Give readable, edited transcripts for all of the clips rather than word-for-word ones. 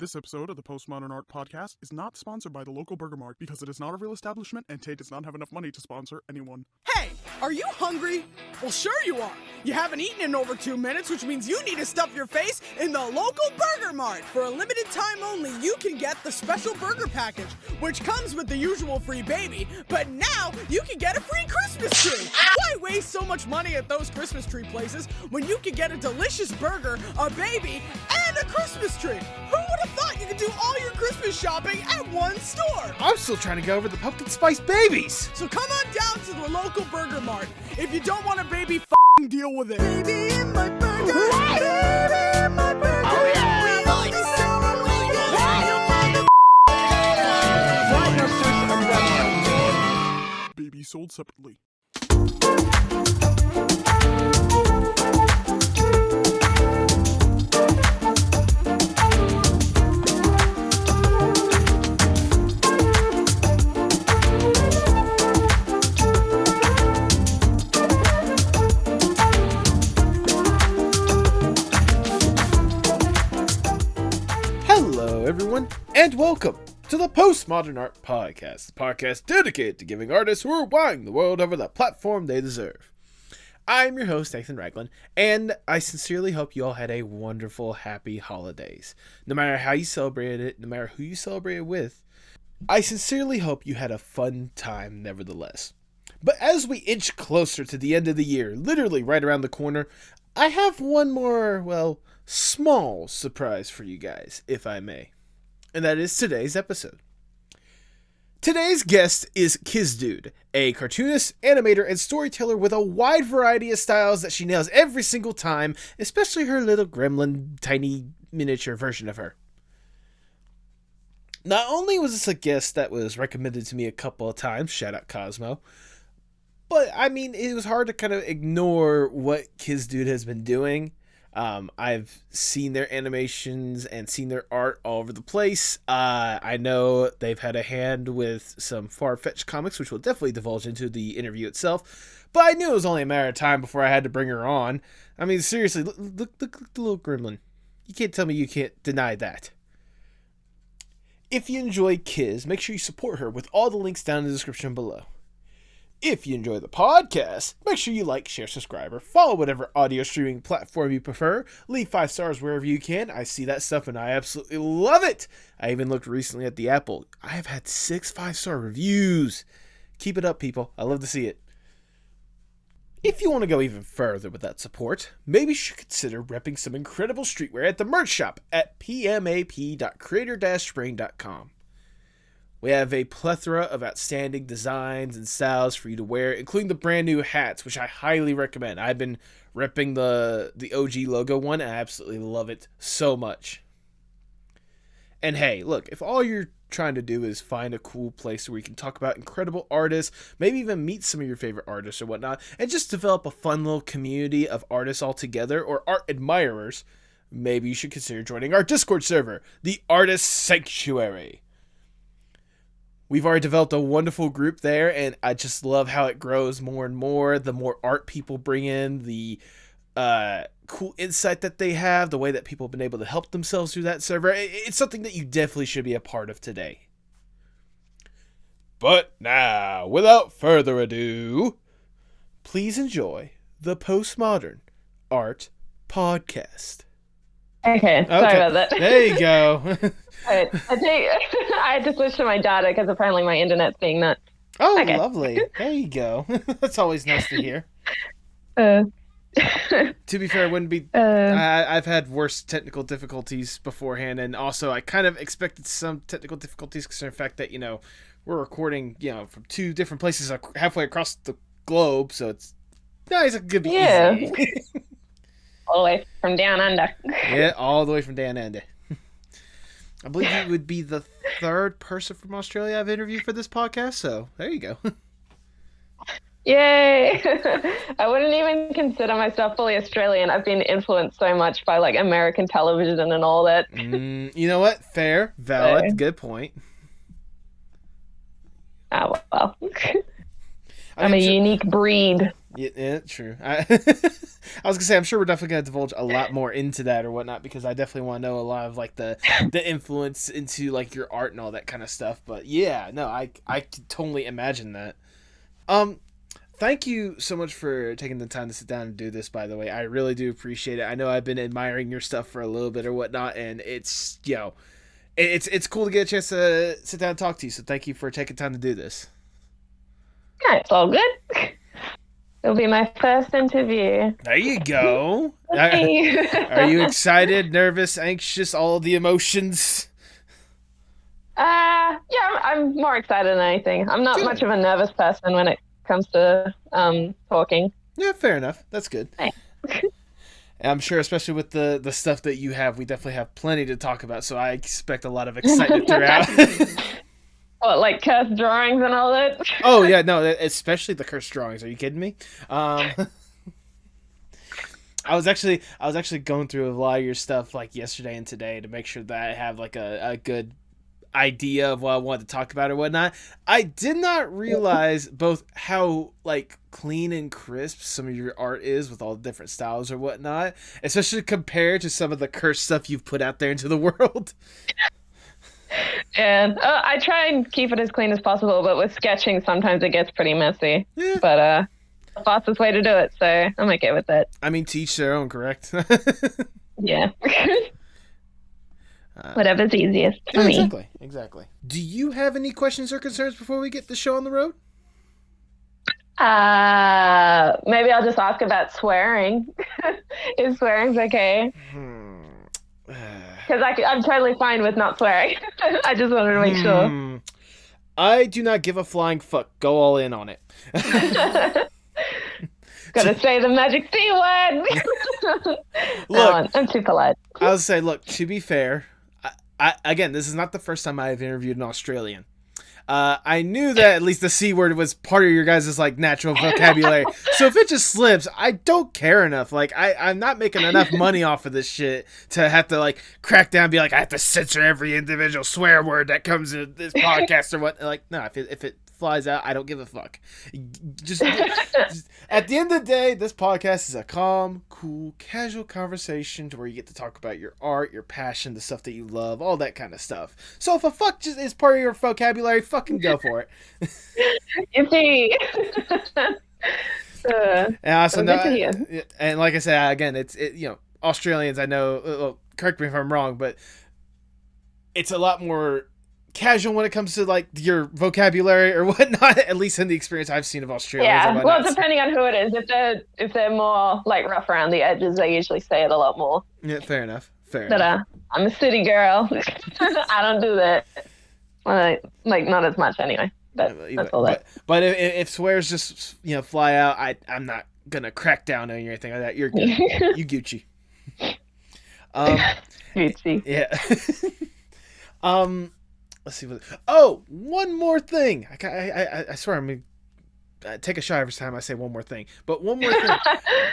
This episode of the Postmodern Art Podcast is not sponsored by the local Burger Mart because it is not a real establishment and Tate does not have enough money to sponsor anyone. Hey, are you hungry? Well, sure you are. You haven't eaten in over 2 minutes, which means you need to stuff your face in the local Burger Mart. For a limited time only, you can get the special burger package, which comes with the usual free baby, but now you can get a free Christmas tree. Why waste so much money at those Christmas tree places when you can get a delicious burger, a baby, and a Christmas tree? Who would have thought you could do all your Christmas shopping at one store? I'm still trying to go over the pumpkin spice babies. So come on down to the local Burger Mart. If you don't want a baby, f***ing deal with it. Baby in my burger. Baby in my burger. Oh yeah. Baby sold separately. Hello, everyone, and welcome to the Postmodern Art Podcast, the podcast dedicated to giving artists who are wowing the world over the platform they deserve. I'm your host, Ragland, and I sincerely hope you all had a wonderful, happy holidays. No matter how you celebrated it, no matter who you celebrated with, I sincerely hope you had a fun time nevertheless. But as we inch closer to the end of the year, literally right around the corner, I have one more, small surprise for you guys, if I may. And that is today's episode. Today's guest is Cizdude, a cartoonist, animator, and storyteller with a wide variety of styles that she nails every single time, especially her little gremlin, tiny miniature version of her. Not only was this a guest that was recommended to me a couple of times, shout out Cosmo, but it was hard to kind of ignore what Cizdude has been doing. I've seen their animations and seen their art all over the place. I know they've had a hand with some farfetched comics, which we'll definitely divulge into the interview itself. But I knew it was only a matter of time before I had to bring her on. Seriously, look at the little gremlin. You can't tell me you can't deny that. If you enjoy Kiz, make sure you support her with all the links down in the description below. If you enjoy the podcast, make sure you like, share, subscribe, or follow whatever audio streaming platform you prefer. Leave 5 stars wherever you can. I see that stuff and I absolutely love it. I even looked recently at the Apple. I have had 6 5-star reviews. Keep it up, people. I love to see it. If you want to go even further with that support, maybe you should consider repping some incredible streetwear at the merch shop at pmap.creator-spring.com. We have a plethora of outstanding designs and styles for you to wear, including the brand new hats, which I highly recommend. I've been repping the OG logo one, and I absolutely love it so much. And hey, look, if all you're trying to do is find a cool place where you can talk about incredible artists, maybe even meet some of your favorite artists or whatnot, and just develop a fun little community of artists all together, or art admirers, maybe you should consider joining our Discord server, the Artist Sanctuary. We've already developed a wonderful group there, and I just love how it grows more and more. The more art people bring in, the cool insight that they have, the way that people have been able to help themselves through that server. It's something that you definitely should be a part of today. But now, without further ado, please enjoy the Postmodern Art Podcast. Okay, sorry about that. There you go. I had to switch to my data because apparently my internet's being nuts. Oh, okay. Lovely. There you go. That's always nice to hear. To be fair, it wouldn't be... I've had worse technical difficulties beforehand, and also I kind of expected some technical difficulties because of the fact that, we're recording, from 2 different places halfway across the globe, so it's nice. It could be easy. All the way from down under. Yeah, all the way from down under. I believe you would be the 3rd person from Australia I've interviewed for this podcast, so there you go. Yay! I wouldn't even consider myself fully Australian. I've been influenced so much by American television and all that. You know what? Fair, valid, good point. Oh, well. I'm a unique breed. Yeah, true. I was gonna say, I'm sure we're definitely gonna divulge a lot more into that or whatnot, because I definitely want to know a lot of like the influence into like your art and all that kind of stuff. But yeah, no, I can totally imagine that. Thank you so much for taking the time to sit down and do this, by the way. I really do appreciate it. I know I've been admiring your stuff for a little bit or whatnot, and it's, it's cool to get a chance to sit down and talk to you. So thank you for taking time to do this. Yeah, it's all good. It'll be my first interview. There you go. Hey. Are you excited, nervous, anxious, all of the emotions? Yeah, I'm more excited than anything. I'm not much of a nervous person when it comes to talking. Yeah, fair enough. That's good. Thanks. And I'm sure, especially with the stuff that you have, we definitely have plenty to talk about. So I expect a lot of excitement throughout. What, like cursed drawings and all that? Oh yeah, no, especially the cursed drawings. Are you kidding me? I was actually going through a lot of your stuff like yesterday and today to make sure that I have like a good idea of what I wanted to talk about or whatnot. I did not realize both how like clean and crisp some of your art is with all the different styles or whatnot, especially compared to some of the cursed stuff you've put out there into the world. And I try and keep it as clean as possible, but with sketching sometimes it gets pretty messy. Yeah. But the fastest way to do it, so I'm okay with it. I mean, to each their own, correct? Yeah. Whatever's easiest for me. Exactly. Do you have any questions or concerns before we get the show on the road? Maybe I'll just ask about swearing. Is swearing's okay? Because I'm totally fine with not swearing. I just wanted to make sure. I do not give a flying fuck. Go all in on it. Gotta say the magic C word. Look, I'm too polite. I would say, look, to be fair, I again, this is not the first time I've interviewed an Australian. I knew that at least the C word was part of your guys' like natural vocabulary. So if it just slips, I don't care enough. Like I'm not making enough money off of this shit to have to like crack down and be like, I have to censor every individual swear word that comes in this podcast or what. Like, no, if it flies out, I don't give a fuck. Just at the end of the day, this podcast is a calm, cool, casual conversation to where you get to talk about your art, your passion, the stuff that you love, all that kind of stuff. So if a fuck just is part of your vocabulary, fucking go for it. You see. And also, and like I said, again, it's Australians. I know. Well, correct me if I'm wrong, but it's a lot more casual when it comes to like your vocabulary or whatnot. At least in the experience I've seen of Australians. Yeah, well, depending on who it is. If they're more like rough around the edges, they usually say it a lot more. Yeah, fair enough. But I'm a city girl. I don't do that. Well, like not as much anyway. But that's all that. But if swears just fly out, I'm not gonna crack down on you or anything like that. You're good. You Gucci. Gucci. Yeah. Let's see. One more thing. I swear I'm gonna take a shot every time I say one more thing. But one more thing.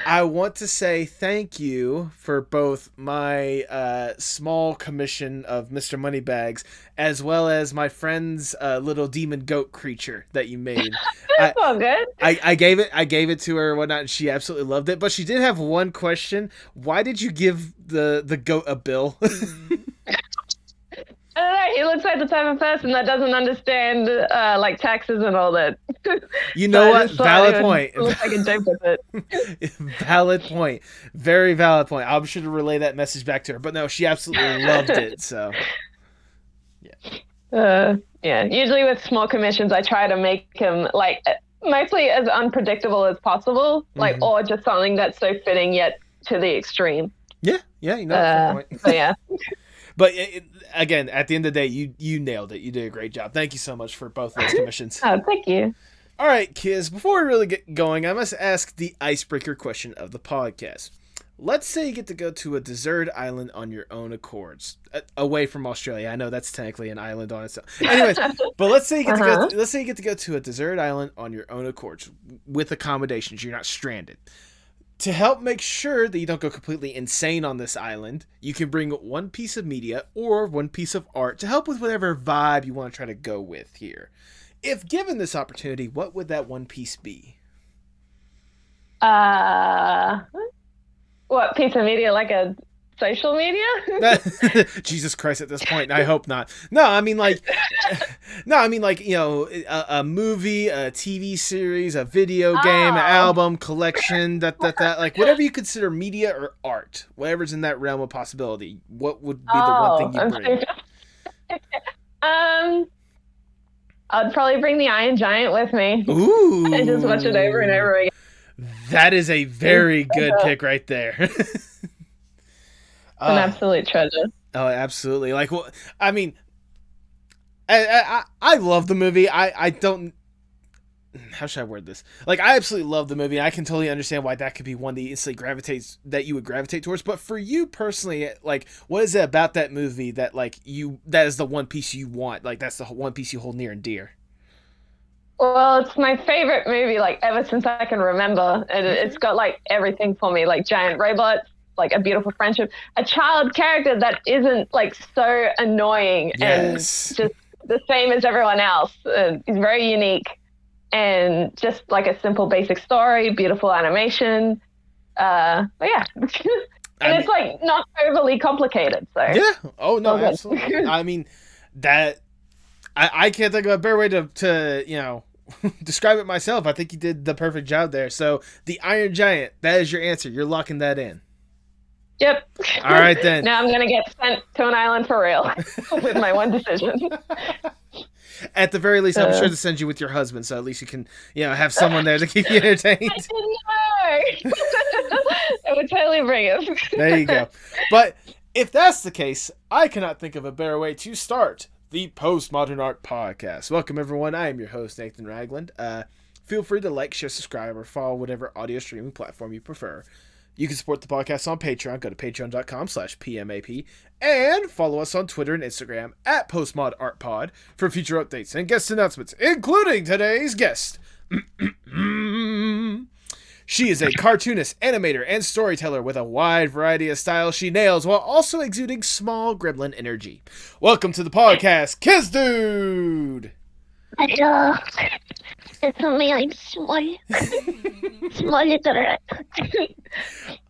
I want to say thank you for both my small commission of Mr. Moneybags as well as my friend's little demon goat creature that you made. That's all good. I gave it to her and whatnot, and she absolutely loved it. But she did have one question. Why did you give the goat a bill? I don't know. He looks like the type of person that doesn't understand like taxes and all that. You know what? Valid point. Looks like a joke with it. Valid point. Very valid point. I'll be sure to relay that message back to her. But no, she absolutely loved it. So, yeah. Yeah. Usually with small commissions, I try to make him like mostly as unpredictable as possible, like or just something that's so fitting yet to the extreme. Yeah. You know. Fair point. So yeah. But again, at the end of the day, you nailed it. You did a great job. Thank you so much for both those commissions. Oh, thank you. All right, kids, before we really get going, I must ask the icebreaker question of the podcast. Let's say you get to go to a deserted island on your own accords, away from Australia. I know that's technically an island on itself. Anyways, but let's say you get to go to a deserted island on your own accords with accommodations. You're not stranded. To help make sure that you don't go completely insane on this island, you can bring one piece of media or one piece of art to help with whatever vibe you want to try to go with here. If given this opportunity, what would that one piece be? What piece of media? Like a social media? Jesus Christ! At this point, I hope not. No, I mean like, you know, a movie, a TV series, a video game, an album, collection, that like whatever you consider media or art, whatever's in that realm of possibility. What would be the one thing you bring? I'd probably bring the Iron Giant with me. Ooh! And just watch it over and over again. That is a very good pick right there. An absolute treasure. Oh, absolutely. Like, well, I mean, I love the movie. I don't. How should I word this? Like, I absolutely love the movie. I can totally understand why that could be one that you would gravitate towards. But for you personally, like, what is it about that movie that that is the one piece you want? Like, that's the one piece you hold near and dear. Well, it's my favorite movie, like, ever since I can remember. And it's got, like, everything for me, like giant robots, like a beautiful friendship, a child character that isn't, like, so annoying and just the same as everyone else. He's very unique and just, like, a simple basic story, beautiful animation. But, yeah. And it's, like, not overly complicated. So yeah. Oh, no, absolutely. I mean, that... I can't think of a better way to you know, describe it myself. I think you did the perfect job there. So the Iron Giant, that is your answer. You're locking that in. Yep. All right, then. Now I'm going to get sent to an island for real with my one decision. At the very least, I'm sure to send you with your husband, so at least you can, you know, have someone there to keep you entertained. I didn't know. I would totally bring it. There you go. But if that's the case, I cannot think of a better way to start the Postmodern Art Podcast. Welcome, everyone. I am your host, Nathan Ragland. Feel free to like, share, subscribe, or follow whatever audio streaming platform you prefer. You can support the podcast on Patreon. Go to patreon.com/PMAP and follow us on Twitter and Instagram at PostmodArtPod for future updates and guest announcements, including today's guest. She is a cartoonist, animator, and storyteller with a wide variety of styles she nails while also exuding small gremlin energy. Welcome to the podcast, Cizdude! Hello. It's me, I'm small.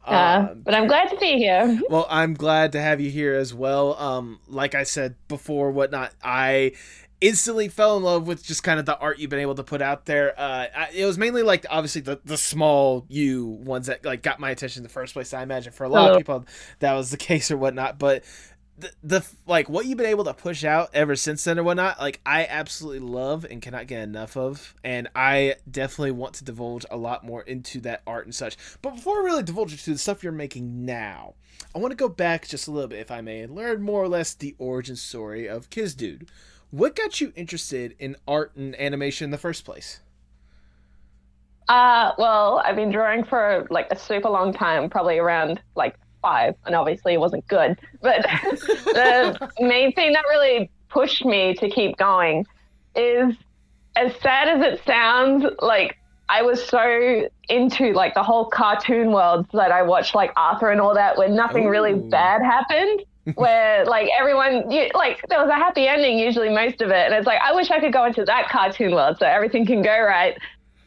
But I'm glad to be here. Well, I'm glad to have you here as well. Like I said before, whatnot, I instantly fell in love with just kind of the art you've been able to put out there. It was mainly like obviously the small ones that like got my attention in the first place. I imagine for a lot of people that was the case or whatnot, but the like what you've been able to push out ever since then or whatnot, like I absolutely love and cannot get enough of, and I definitely want to divulge a lot more into that art and such. But before I really divulge into the stuff you're making now, I want to go back just a little bit, if I may, and learn more or less the origin story of Cizdude. What got you interested in art and animation in the first place? Well, I've been drawing for like a super long time, probably around like 5, and obviously it wasn't good. But the main thing that really pushed me to keep going is, as sad as it sounds, like I was so into like the whole cartoon world that I watched like Arthur and all that, where nothing really bad happened. Where like everyone, like there was a happy ending usually most of it, and it's like I wish I could go into that cartoon world so everything can go right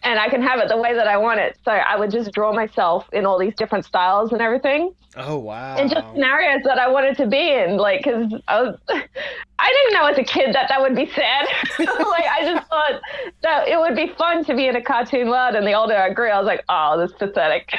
and I can have it the way that I want it. So I would just draw myself in all these different styles and everything. Oh wow! And just scenarios that I wanted to be in, like because I didn't know as a kid that would be sad. Like I just thought that it would be fun to be in a cartoon world, and the older I grew, I was like, oh, this is pathetic.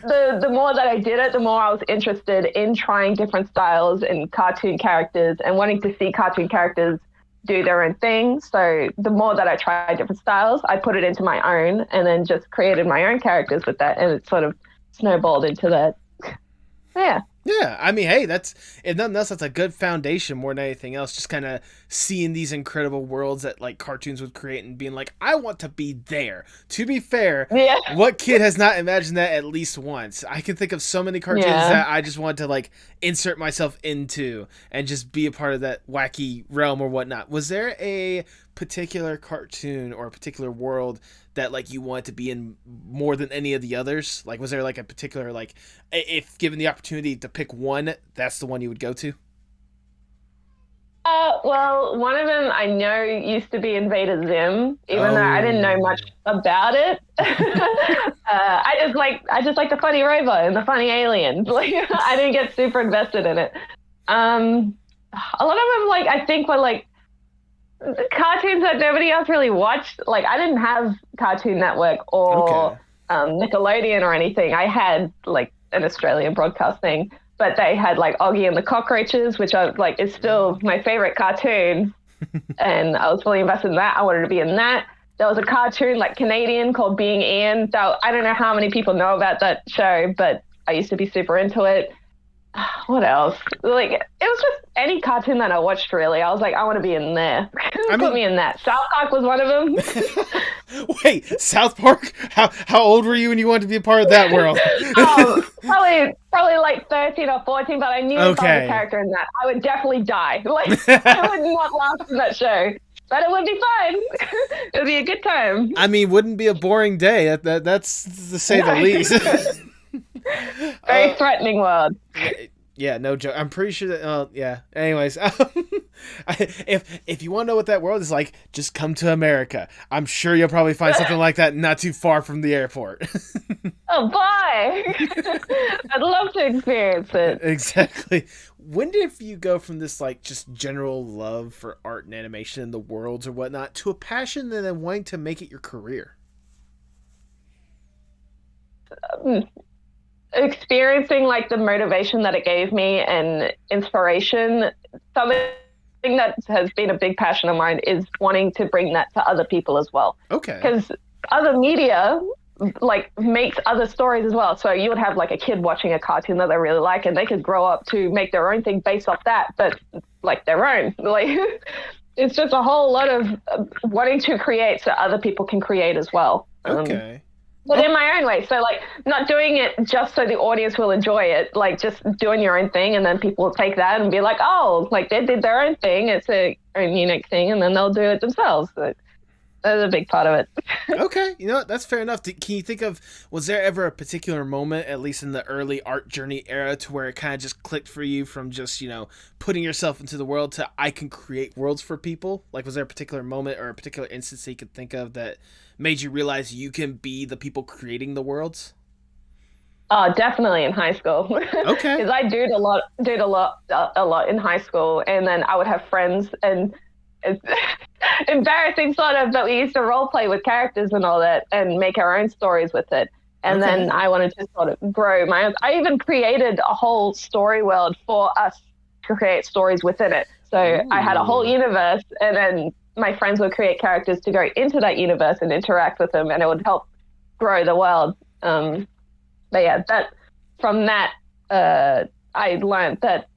But the more that I did it, the more I was interested in trying different styles and cartoon characters and wanting to see cartoon characters do their own thing. So the more that I tried different styles, I put it into my own and then just created my own characters with that. And it sort of snowballed into that. Yeah. Yeah, I mean, hey, that's if nothing else, that's a good foundation more than anything else. Just kind of seeing these incredible worlds that like cartoons would create and being like, I want to be there. To be fair, what kid has not imagined that at least once? I can think of so many cartoons that I just want to like insert myself into and just be a part of that wacky realm or whatnot. Was there a particular cartoon or a particular world that like you want to be in more than any of the others? Like was there like a particular like if given the opportunity to pick one, that's the one you would go to? Well, one of them I know used to be Invader Zim, even though I didn't know much about it. I just like the funny robot and the funny alien. Like, I didn't get super invested in it. A lot of them, like, I think were like cartoons that nobody else really watched. Like, I didn't have Cartoon Network or Nickelodeon or anything. I had like an Australian broadcast thing. But they had like Oggy and the Cockroaches, which I like is still my favorite cartoon. And I was fully invested in that. I wanted to be in that. There was a cartoon like Canadian called Being Ian. So I don't know how many people know about that show, but I used to be super into it. What else? Like, it was just any cartoon that I watched, really. I was like, I want to be in there. Put me in that. South Park was one of them. Wait, South Park? How old were you when you wanted to be a part of that world? Probably like 13 or 14, but I knew if I was a character in that, I would definitely die. Like, I would not last in that show. But it would be fun. It would be a good time. I mean, wouldn't be a boring day. That's to say the least. Very threatening world. Yeah, no joke. I'm pretty sure that. Yeah. Anyways, if you want to know what that world is like, just come to America. I'm sure you'll probably find something like that not too far from the airport. Oh, bye! I'd love to experience it. Exactly. When did you go from this like just general love for art and animation and the worlds or whatnot to a passion and then wanting to make it your career? Experiencing like the motivation that it gave me and inspiration, something that has been a big passion of mine is wanting to bring that to other people as well. Okay. Because other media like makes other stories as well. So you would have like a kid watching a cartoon that they really like and they could grow up to make their own thing based off that, but like their own. Like it's just a whole lot of wanting to create so other people can create as well. Okay. But in my own way. So, like, not doing it just so the audience will enjoy it. Like, just doing your own thing, and then people will take that and be like, oh, like, they did their own thing. It's a own unique thing, and then they'll do it themselves. So that's a big part of it. Okay. You know what? That's fair enough. Can you think of, was there ever a particular moment, at least in the early art journey era, to where it kind of just clicked for you from just, putting yourself into the world to I can create worlds for people? Like, was there a particular moment or a particular instance that you could think of that made you realize you can be the people creating the worlds? Oh, definitely in high school. Okay. Because I did a lot in high school, and then I would have friends, and it's embarrassing sort of, but we used to role play with characters and all that, and make our own stories with it. And then I wanted to sort of grow my own. I even created a whole story world for us to create stories within it. So I had a whole universe, and then my friends would create characters to go into that universe and interact with them, and it would help grow the world. But yeah, from that, I learned that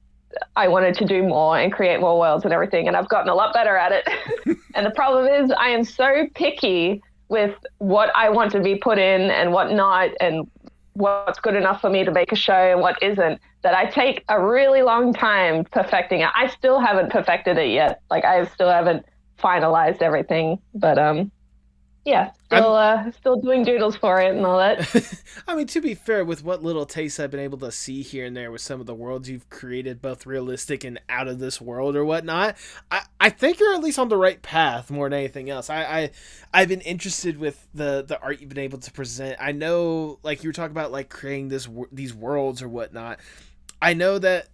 I wanted to do more and create more worlds and everything, and I've gotten a lot better at it. And the problem is I am so picky with what I want to be put in and what not, and what's good enough for me to make a show and what isn't, that I take a really long time perfecting it. I still haven't perfected it yet. Like, I still haven't finalized everything, but still doing doodles for it and all that. I mean, to be fair, with what little taste I've been able to see here and there with some of the worlds you've created, both realistic and out of this world or whatnot, I think you're at least on the right path more than anything else. I've been interested with the art you've been able to present. I know, like you were talking about, like creating these worlds or whatnot. I know that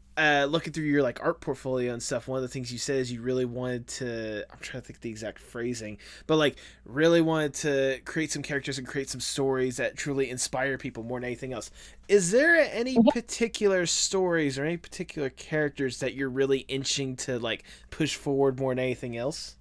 looking through your like art portfolio and stuff, one of the things you said is you really wanted to, I'm trying to think the exact phrasing, but like really wanted to create some characters and create some stories that truly inspire people more than anything else. Is there any particular stories or any particular characters that you're really inching to like push forward more than anything else?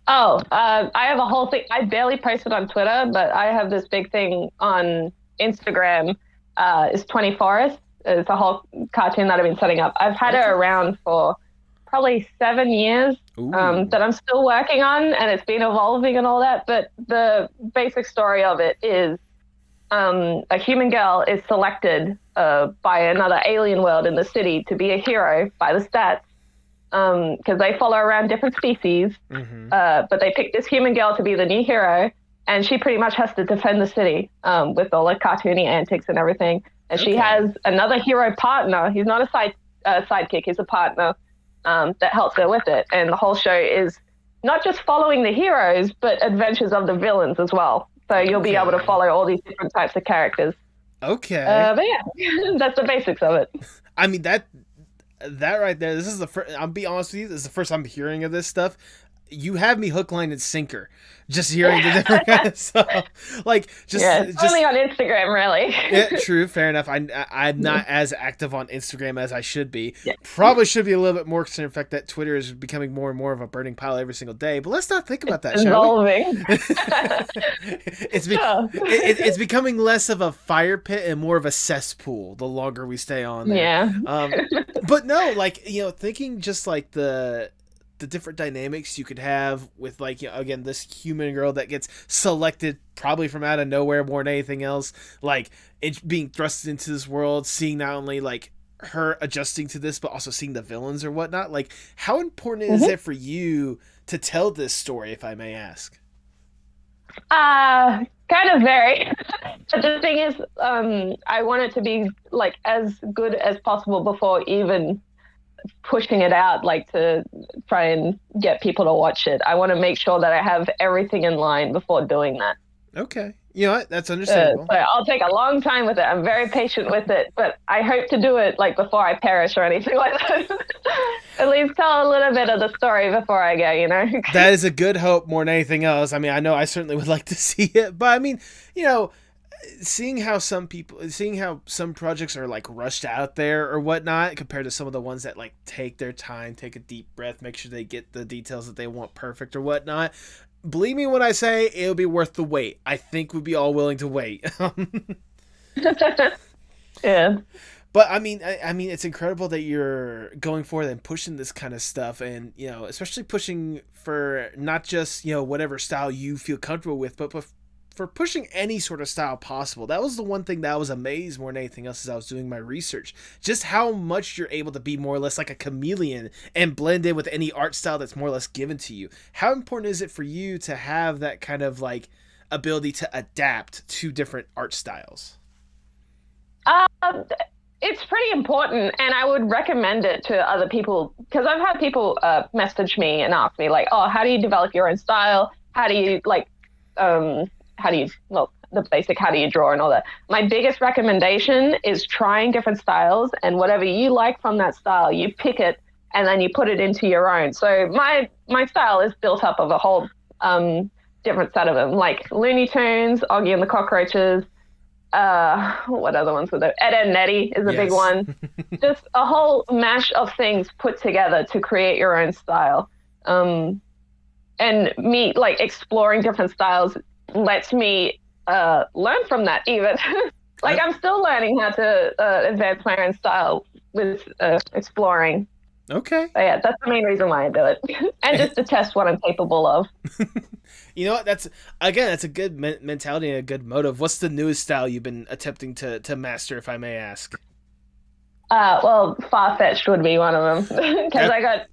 Oh, I have a whole thing. I barely post it on Twitter, but I have this big thing on Instagram. It's 20 Forest. It's a whole cartoon that I've been setting up. I've had it around for probably 7 years that I'm still working on, and it's been evolving and all that. But the basic story of it is a human girl is selected by another alien world in the city to be a hero by the stats, because they follow around different species. But they pick this human girl to be the new hero, and she pretty much has to defend the city with all the cartoony antics and everything. And she has another hero partner. He's not a sidekick, he's a partner. that helps go with it. And the whole show is not just following the heroes, but adventures of the villains as well. So you'll be able to follow all these different types of characters. Okay. But yeah, that's the basics of it. I mean, that right there, this is the first, I'll be honest with you, this is the first I'm hearing of this stuff. You have me hook, line, and sinker just hearing the different kind of stuff. Like, it's only on Instagram, really. Yeah, true, fair enough. I'm not as active on Instagram as I should be. Yeah. Probably should be a little bit more concerned. In fact, that Twitter is becoming more and more of a burning pile every single day. But let's not think about that, shall we? It's becoming less of a fire pit and more of a cesspool the longer we stay on there. Yeah. But no, like, thinking just like the different dynamics you could have with, like, again, this human girl that gets selected probably from out of nowhere more than anything else, like it being thrust into this world, seeing not only like her adjusting to this but also seeing the villains or whatnot. Like, how important is it for you to tell this story, if I may ask? Kind of very. But the thing is, I want it to be like as good as possible before even pushing it out, like to try and get people to watch it. I want to make sure that I have everything in line before doing that. Okay. You know what? That's understandable. So I'll take a long time with it. I'm very patient with it, but I hope to do it like before I perish or anything like that. At least tell a little bit of the story before I go, That is a good hope more than anything else. I mean, I know I certainly would like to see it, but I mean, seeing how some projects are like rushed out there or whatnot compared to some of the ones that like take their time, take a deep breath, make sure they get the details that they want perfect or whatnot. Believe me when I say it'll be worth the wait. I think we'd be all willing to wait. Yeah. But I mean, it's incredible that you're going forward and pushing this kind of stuff, and especially pushing for not just whatever style you feel comfortable with, but for pushing any sort of style possible. That was the one thing that I was amazed more than anything else as I was doing my research. Just how much you're able to be more or less like a chameleon and blend in with any art style that's more or less given to you. How important is it for you to have that kind of like ability to adapt to different art styles? It's pretty important, and I would recommend it to other people, because I've had people message me and ask me like, oh, how do you develop your own style? How do you the basic, how do you draw and all that. My biggest recommendation is trying different styles, and whatever you like from that style, you pick it and then you put it into your own. So my style is built up of a whole different set of them, like Looney Tunes, Augie and the Cockroaches, what other ones were there? Ed, Edd n Eddy is a big one. Just a whole mash of things put together to create your own style. And me like exploring different styles lets me learn from that even. Like I'm still learning how to advance my own style with exploring. Okay. So yeah, that's the main reason why I do it. And just to test what I'm capable of. You know what? That's a good mentality and a good motive. What's the newest style you've been attempting to master, if I may ask? Well, farfetched would be one of them. Because I got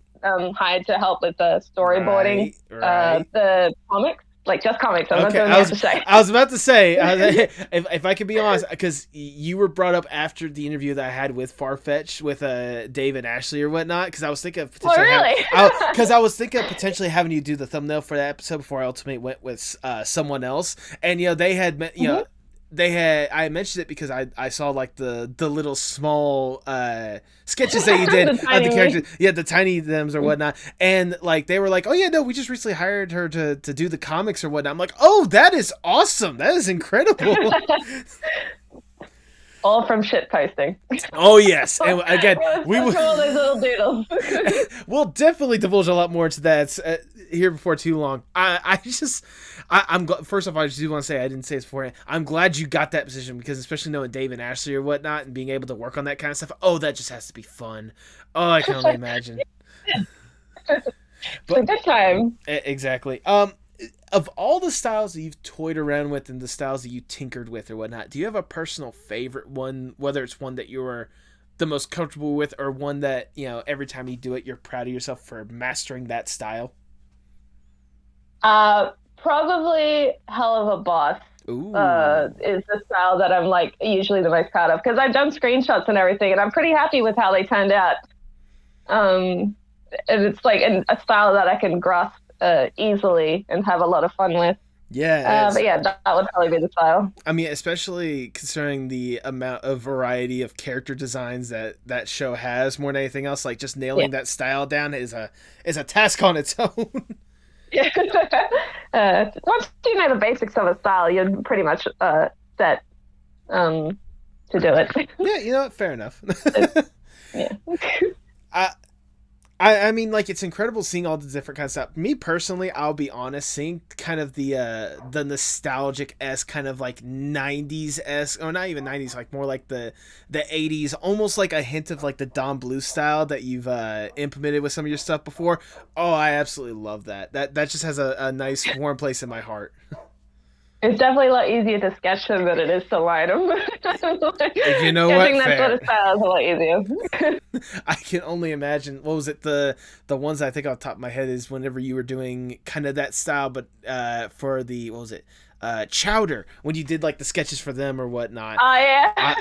hired to help with the storyboarding, right. The comics. Like just comics. I'm not doing to say. I was about to say, if I could be honest, because you were brought up after the interview that I had with Farfetched with Dave and Ashley or whatnot. Because I was thinking of potentially having you do the thumbnail for that episode before I ultimately went with someone else. And they had I mentioned it because I saw like the little small sketches that you did of the characters, the tiny thems or whatnot, and like they were like, oh yeah, no, we just recently hired her to do the comics or whatnot. I'm like, oh, that is awesome, that is incredible. All from shit posting. Oh yes, and again, we will all those little doodles. We'll definitely divulge a lot more into that here before too long. I'm first off, I just do want to say, I didn't say this before, I'm glad you got that position, because especially knowing Dave and Ashley or whatnot and being able to work on that kind of stuff, that just has to be fun. Oh, I can only imagine. It's a good time. Exactly. Of all the styles that you've toyed around with and the styles that you tinkered with or whatnot, do you have a personal favorite one, whether it's one that you're the most comfortable with or one that, every time you do it, you're proud of yourself for mastering that style? Probably Hell of a Boss. Ooh. Is the style that I'm like usually the most proud of, because I've done screenshots and everything, and I'm pretty happy with how they turned out. and it's like a style that I can grasp easily and have a lot of fun with. Yeah. But yeah, that would probably be the style. I mean, especially considering the amount of variety of character designs that show has, more than anything else, like just nailing that style down is a task on its own. Yeah. Once you know the basics of a style, you're pretty much set to do it. Yeah, you know what? Fair enough. Yeah. I mean, like, it's incredible seeing all the different kinds of stuff. Me personally, I'll be honest, seeing kind of the nostalgic-esque kind of like 90s-esque, or not even 90s, like more like the 80s, almost like a hint of like the Don Bluth style that you've implemented with some of your stuff before. Oh, I absolutely love that. That just has a nice warm place in my heart. It's definitely a lot easier to sketch them than it is to line them. You know what? Sketching that sort of style is a lot easier. I can only imagine. What was it? The ones I think off the top of my head is whenever you were doing kind of that style, but for the, what was it? Chowder, when you did like the sketches for them or whatnot. Oh yeah,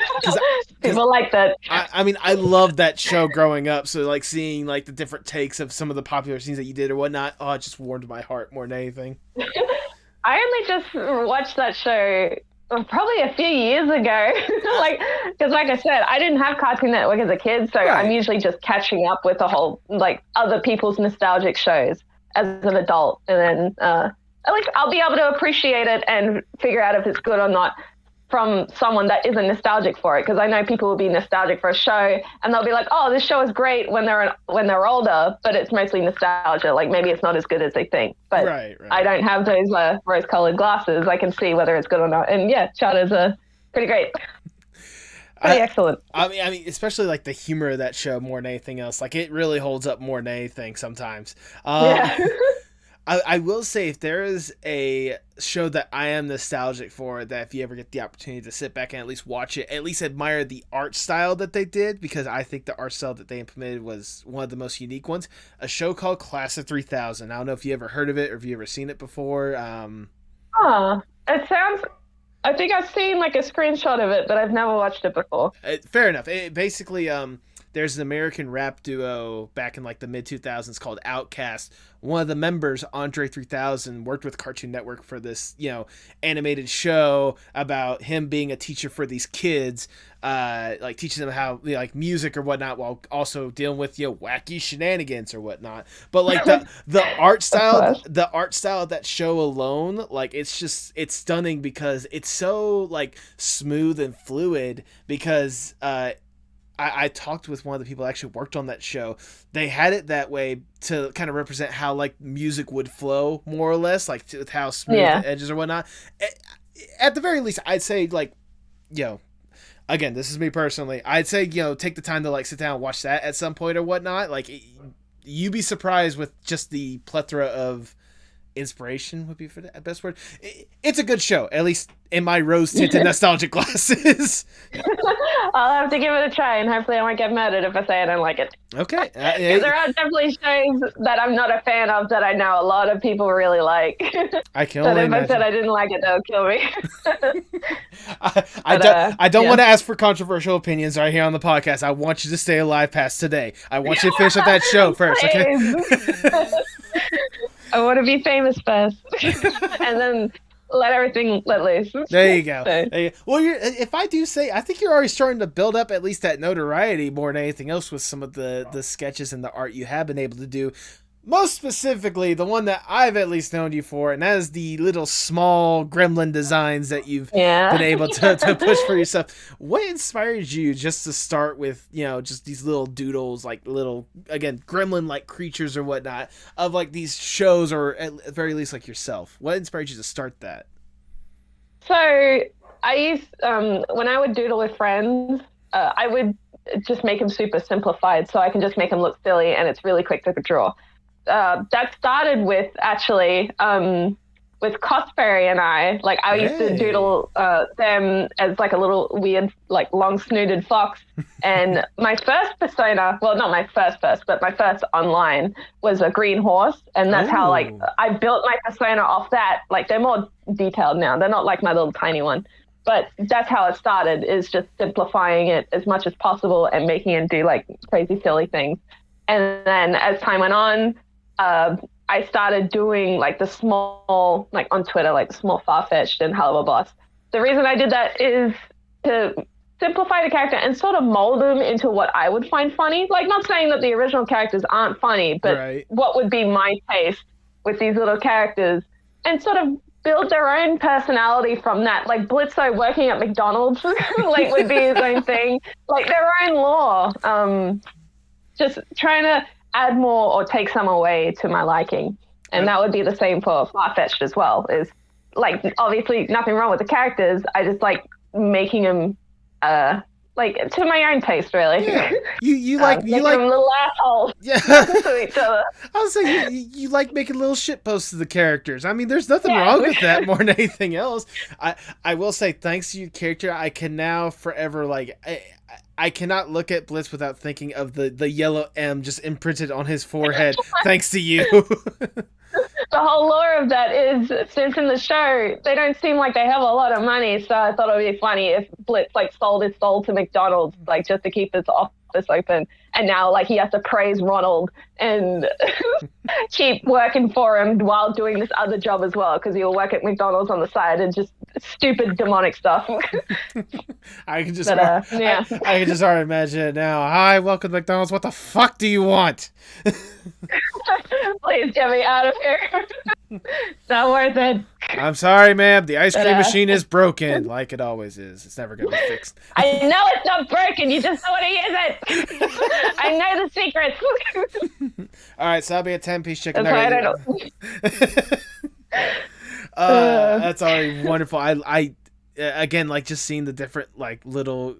people like that. I mean, I loved that show growing up. So like seeing like the different takes of some of the popular scenes that you did or whatnot. Oh, it just warmed my heart more than anything. I only just watched that show probably a few years ago. Because like I said, I didn't have Cartoon Network as a kid, so right. I'm usually just catching up with the whole like other people's nostalgic shows as an adult, and then at least I'll be able to appreciate it and figure out if it's good or not from someone that isn't nostalgic for it. Because I know people will be nostalgic for a show and they'll be like, oh, this show is great when they're older, but it's mostly nostalgia. Like maybe it's not as good as they think. But right. I don't have those rose-colored glasses. I can see whether it's good or not. And yeah, Chowder's pretty great. Pretty excellent. I mean, especially like the humor of that show more than anything else. Like it really holds up more than anything sometimes. Yeah. I will say, if there is a show that I am nostalgic for, that if you ever get the opportunity to sit back and at least watch it, at least admire the art style that they did, because I think the art style that they implemented was one of the most unique ones. A show called Class of 3000. I don't know if you ever heard of it or if you ever seen it before. It sounds. I think I've seen like a screenshot of it, but I've never watched it before. Fair enough. It basically, there's an American rap duo back in like the mid 2000s called Outkast. One of the members, Andre 3000, worked with Cartoon Network for this, animated show about him being a teacher for these kids, like teaching them how like music or whatnot, while also dealing with wacky shenanigans or whatnot. But like the art style, of that show alone, like it's stunning because it's so like smooth and fluid. Because I talked with one of the people that actually worked on that show. They had it that way to kind of represent how like music would flow, more or less, like with how smooth the edges or whatnot. At the very least, I'd say like, again, this is me personally. I'd say take the time to like sit down and watch that at some point or whatnot. Like you'd be surprised with just the plethora of inspiration would be for the best word. It's a good show, at least in my rose-tinted nostalgic glasses. I'll have to give it a try, and hopefully I won't get murdered if I say I don't like it. Okay. There are definitely shows that I'm not a fan of that I know a lot of people really like. I can only imagine. If I said I didn't like it, they'll kill me. I don't want to ask for controversial opinions right here on the podcast. I want you to stay alive past today. I want you to finish up that show first, okay? I want to be famous first, and then let loose. There you go. Well, if I do say, I think you're already starting to build up at least that notoriety more than anything else with some of the sketches and the art you have been able to do. Most specifically, the one that I've at least known you for, and that is the little small gremlin designs that you've been able to push for yourself. What inspired you just to start with, just these little doodles, like little, again, gremlin-like creatures or whatnot, of like these shows, or at the very least like yourself? What inspired you to start that? So I used, when I would doodle with friends, I would just make them super simplified so I can just make them look silly and it's really quick to draw. That started with actually with Cosperry and I. Like I used to doodle them as like a little weird, like long-snooted fox. And my first persona, well, not my first, but my first online was a green horse. And that's how like I built my persona off that. Like they're more detailed now. They're not like my little tiny one. But that's how it started, is just simplifying it as much as possible and making it do like crazy silly things. And then as time went on, I started doing like the small, like on Twitter, like the small farfetched and Hello Boss. The reason I did that is to simplify the character and sort of mold them into what I would find funny. Like, not saying that the original characters aren't funny, but what would be my taste with these little characters, and sort of build their own personality from that. Like Blitzo working at McDonald's like would be his own thing, like their own lore. Just trying to add more or take some away to my liking. And that would be the same for Farfetched as well. Is like, obviously nothing wrong with the characters. I just like making them like to my own taste, really. Yeah. You like them little assholes. Yeah. To each other. I was saying you like making little shit posts of the characters. I mean, there's nothing wrong with that more than anything else. I will say, thanks to your character, I can now forever like I cannot look at Blitz without thinking of the yellow M just imprinted on his forehead. Thanks to you. The whole lore of that is, since in the show, they don't seem like they have a lot of money, so I thought it would be funny if Blitz, like, sold his soul to McDonald's, like, just to keep his office open, and now, like, he has to praise Ronald and keep working for him while doing this other job as well, because he'll work at McDonald's on the side and just stupid demonic stuff. I can just I can just already imagine it now. Hi, welcome to McDonald's. What the fuck do you want? Please get me out of here. It's not worth it. I'm sorry, ma'am. The ice cream machine is broken, like it always is. It's never gonna be fixed. I know it's not broken. You just don't want to use it. I know the secrets. All right, so that'll be a 10-piece chicken nugget. That's already wonderful. I again, like, just seeing the different, like, little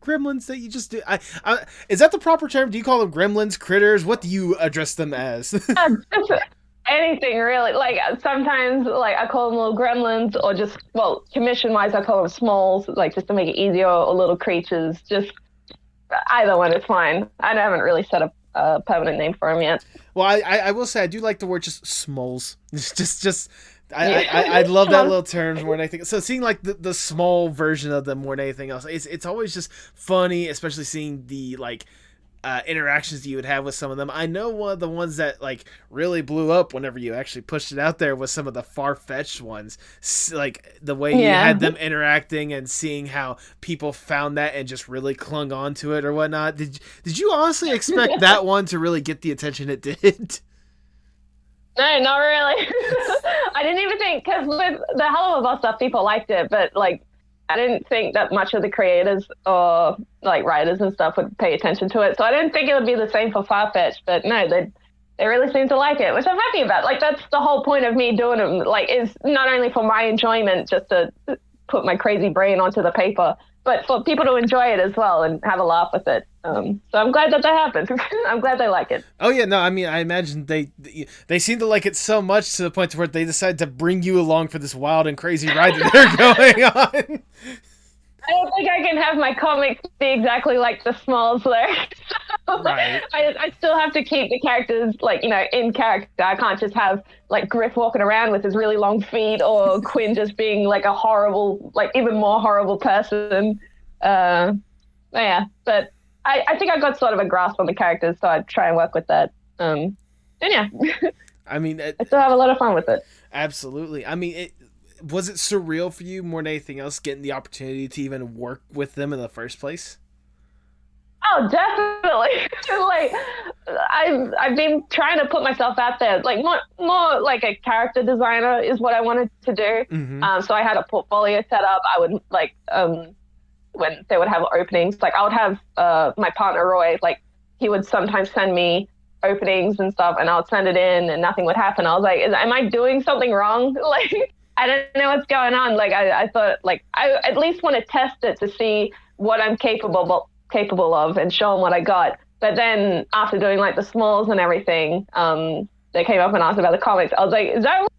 gremlins that you just do. Is that the proper term? Do you call them gremlins, critters? What do you address them as? Anything really. Like, sometimes, like, I call them little gremlins, or just, well, commission wise, I call them smalls, like, just to make it easier, or little creatures. Just either one is fine. I haven't really set up a permanent name for them yet. Well, I will say I do like the word just smalls. Just I love that little term more than anything. So seeing like the small version of them more than anything else, it's always just funny, especially seeing the like interactions you would have with some of them. I know one of the ones that like really blew up whenever you actually pushed it out there was some of the far-fetched ones, like the way you had them interacting and seeing how people found that and just really clung on to it or whatnot. Did you honestly expect that one to really get the attention it did? No, not really. I didn't even think, because with the Hello Boss stuff, people liked it, but like I didn't think that much of the creators or like writers and stuff would pay attention to it. So I didn't think it would be the same for Farfetched, but no, they really seem to like it, which I'm happy about. Like, that's the whole point of me doing them, like, is not only for my enjoyment, just to put my crazy brain onto the paper, but for people to enjoy it as well and have a laugh with it. So I'm glad that happened. I'm glad they like it. Oh yeah, no, I mean, I imagine they seem to like it so much to the point to where they decide to bring you along for this wild and crazy ride that they're going on. I don't think I can have my comics be exactly like the Smalls there. Right. I still have to keep the characters, like, you know, in character. I can't just have, like, Griff walking around with his really long feet, or Quinn just being, like, a horrible, like, even more horrible person. Yeah, but I think I got sort of a grasp on the characters, so I'd try and work with that. And yeah. I mean... I still have a lot of fun with it. Absolutely. I mean, was it surreal for you more than anything else getting the opportunity to even work with them in the first place? Oh, definitely. Like, I've been trying to put myself out there. Like, more like a character designer is what I wanted to do. Mm-hmm. So I had a portfolio set up. I would, like, when they would have openings, like, I would have my partner Roy, like, he would sometimes send me openings and stuff, and I would send it in, and nothing would happen. I was like, am I doing something wrong? Like, I don't know what's going on. Like, I thought, like, I at least want to test it to see what I'm capable of and show them what I got. But then after doing, like, the Smalls and everything, they came up and asked about the comics. I was like, is that what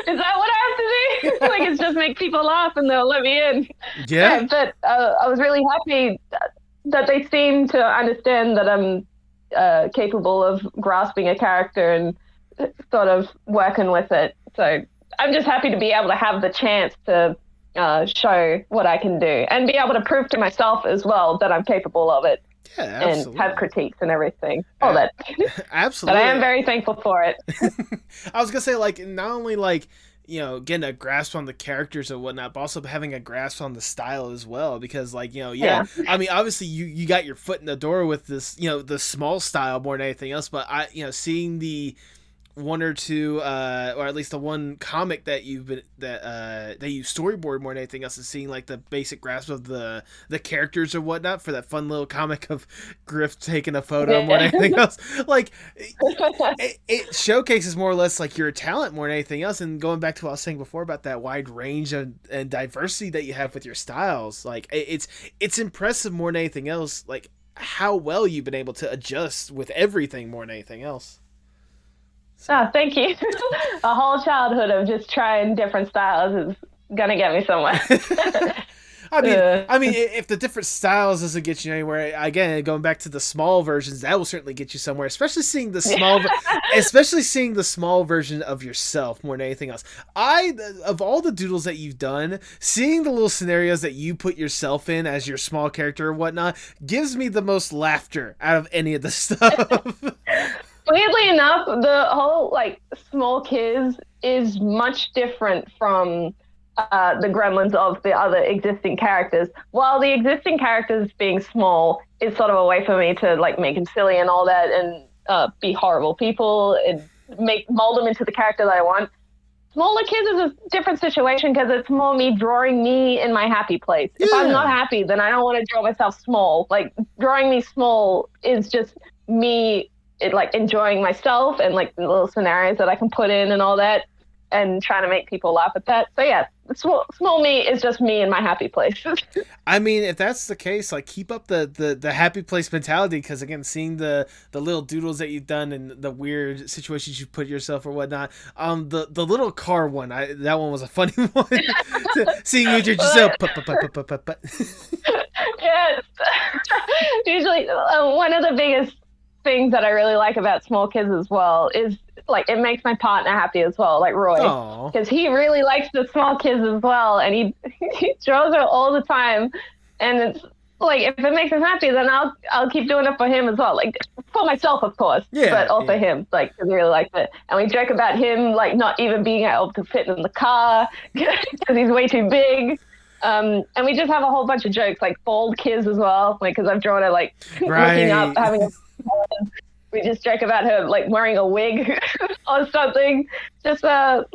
I have to do? Like, it's just make people laugh and they'll let me in. Yeah. But I was really happy that they seem to understand that I'm capable of grasping a character and sort of working with it. So I'm just happy to be able to have the chance to show what I can do and be able to prove to myself as well that I'm capable of it. Yeah, and absolutely. have critiques and everything. All that. Absolutely. But I am very thankful for it. I was gonna say, like, not only like, you know, getting a grasp on the characters and whatnot, but also having a grasp on the style as well. Because, like, you know, I mean, obviously you got your foot in the door with this, you know, the small style more than anything else. But seeing the one or two, or at least the one comic that you've been that you storyboard more than anything else, is seeing like the basic grasp of the characters or whatnot for that fun little comic of Griff taking a photo more than anything else. Like it showcases more or less like your talent more than anything else. And going back to what I was saying before about that wide range and diversity that you have with your styles, like it's impressive more than anything else. Like how well you've been able to adjust with everything more than anything else. Oh, thank you. A whole childhood of just trying different styles is gonna get me somewhere. I mean, if the different styles doesn't get you anywhere, again, going back to the small versions, that will certainly get you somewhere. Especially seeing the small version of yourself more than anything else. Of all the doodles that you've done, seeing the little scenarios that you put yourself in as your small character or whatnot gives me the most laughter out of any of the stuff. Weirdly enough, the whole like small kids is much different from the gremlins of the other existing characters. While the existing characters being small is sort of a way for me to like make them silly and all that, and be horrible people and mold them into the character that I want. Smaller kids is a different situation because it's more me drawing me in my happy place. If I'm not happy, then I don't want to draw myself small. Like drawing me small is just me like enjoying myself and like the little scenarios that I can put in and all that, and trying to make people laugh at that. So yeah, small me is just me in my happy place. I mean, if that's the case, like keep up the happy place mentality, because again, seeing the little doodles that you've done and the weird situations you put yourself or whatnot, the little car one, that one was a funny one. Seeing you yourself. Yes. Usually one of the biggest things that I really like about small kids as well is like it makes my partner happy as well, like Roy, because he really likes the small kids as well, and he draws it all the time, and it's like if it makes him happy, then I'll keep doing it for him as well, like for myself of course, but also him, like because he really likes it. And we joke about him like not even being able to fit in the car because he's way too big. And we just have a whole bunch of jokes, like bald kids as well, like because I've drawn it like looking up, having a we just joke about her like wearing a wig or something. Just that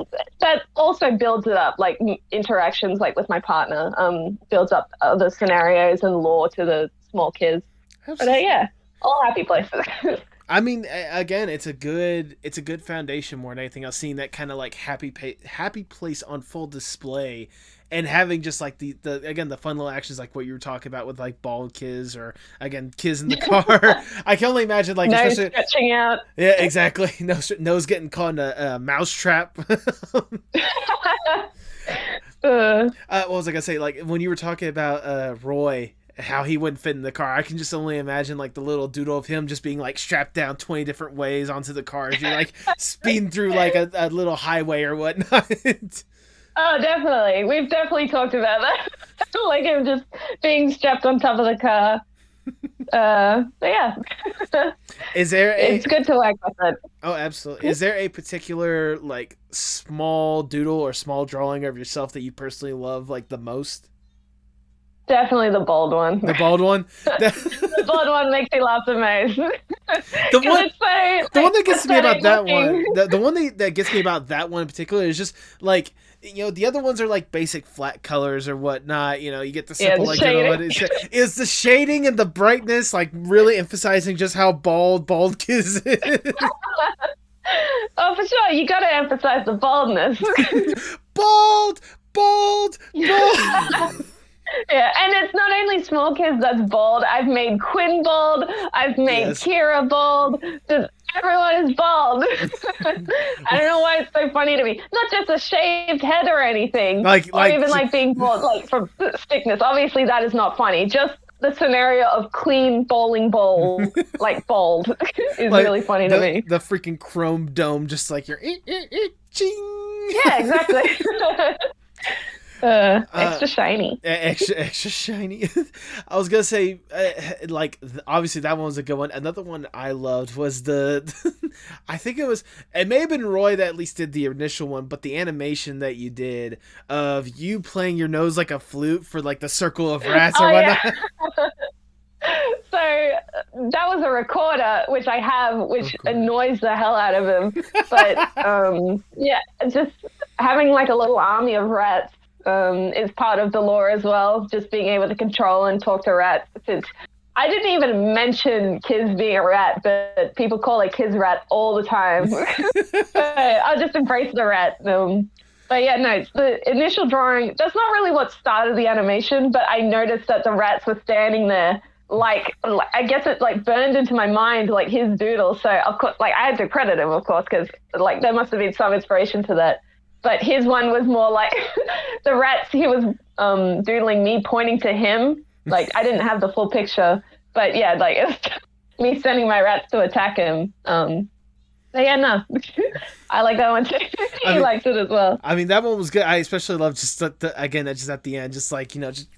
also builds it up, like interactions like with my partner, builds up the scenarios and lore to the small kids. Absolutely. But yeah, all happy places. I mean, again, it's a good foundation more than anything else. Seeing that kind of like happy place on full display, and having just like the fun little actions like what you were talking about with like bald kids, or again kids in the car. I can only imagine like nose stretching out. Yeah, exactly. Nose getting caught in a mouse trap. What was I gonna say? Like when you were talking about Roy, how he wouldn't fit in the car, I can just only imagine like the little doodle of him just being like strapped down 20 different ways onto the car as you're like speeding through like a little highway or whatnot. Oh, definitely. We've definitely talked about that. Like him just being strapped on top of the car. But yeah. It's good to like that. Oh, absolutely. Is there a particular like small doodle or small drawing of yourself that you personally love like the most? Definitely the bald one. The bald one? The bald one makes me laugh the most. The one that gets me about that one, the one that gets me about that one in particular is just like, you know, the other ones are like basic flat colors or whatnot. You know, you get the simple like is the shading and the brightness like really emphasizing just how bald kids is. Oh, for sure. You got to emphasize the baldness. Bald. Yeah, and it's not only small kids that's bald. I've made Quinn bald. I've made Kira bald. Just everyone is bald. I don't know why it's so funny to me. Not just a shaved head or anything, or even like being bald, like from sickness. Obviously, that is not funny. Just the scenario of clean bowling ball, like bald, is like really funny to me. The freaking chrome dome, just like your ching. Yeah, exactly. Extra shiny. Extra shiny. I was gonna say, obviously that one was a good one. Another one I loved was I think it may have been Roy that at least did the initial one, but the animation that you did of you playing your nose like a flute for like the circle of rats or whatnot. Yeah. So that was a recorder, which I have, which annoys the hell out of him. But yeah, just having like a little army of rats is part of the lore as well. Just being able to control and talk to rats. Since I didn't even mention Kiz being a rat, but people call it Kiz rat all the time. I'll just embrace the rat. But yeah, no, the initial drawing, that's not really what started the animation, but I noticed that the rats were standing there. Like I guess it like burned into my mind like his doodle. So of course, like I had to credit him, of course, because like there must have been some inspiration to that. But his one was more like the rats. He was doodling me pointing to him. Like I didn't have the full picture, but yeah, like it's me sending my rats to attack him. But yeah, no, I like that one too. He likes it as well. I mean, that one was good. I especially love just again, just at the end, just like just.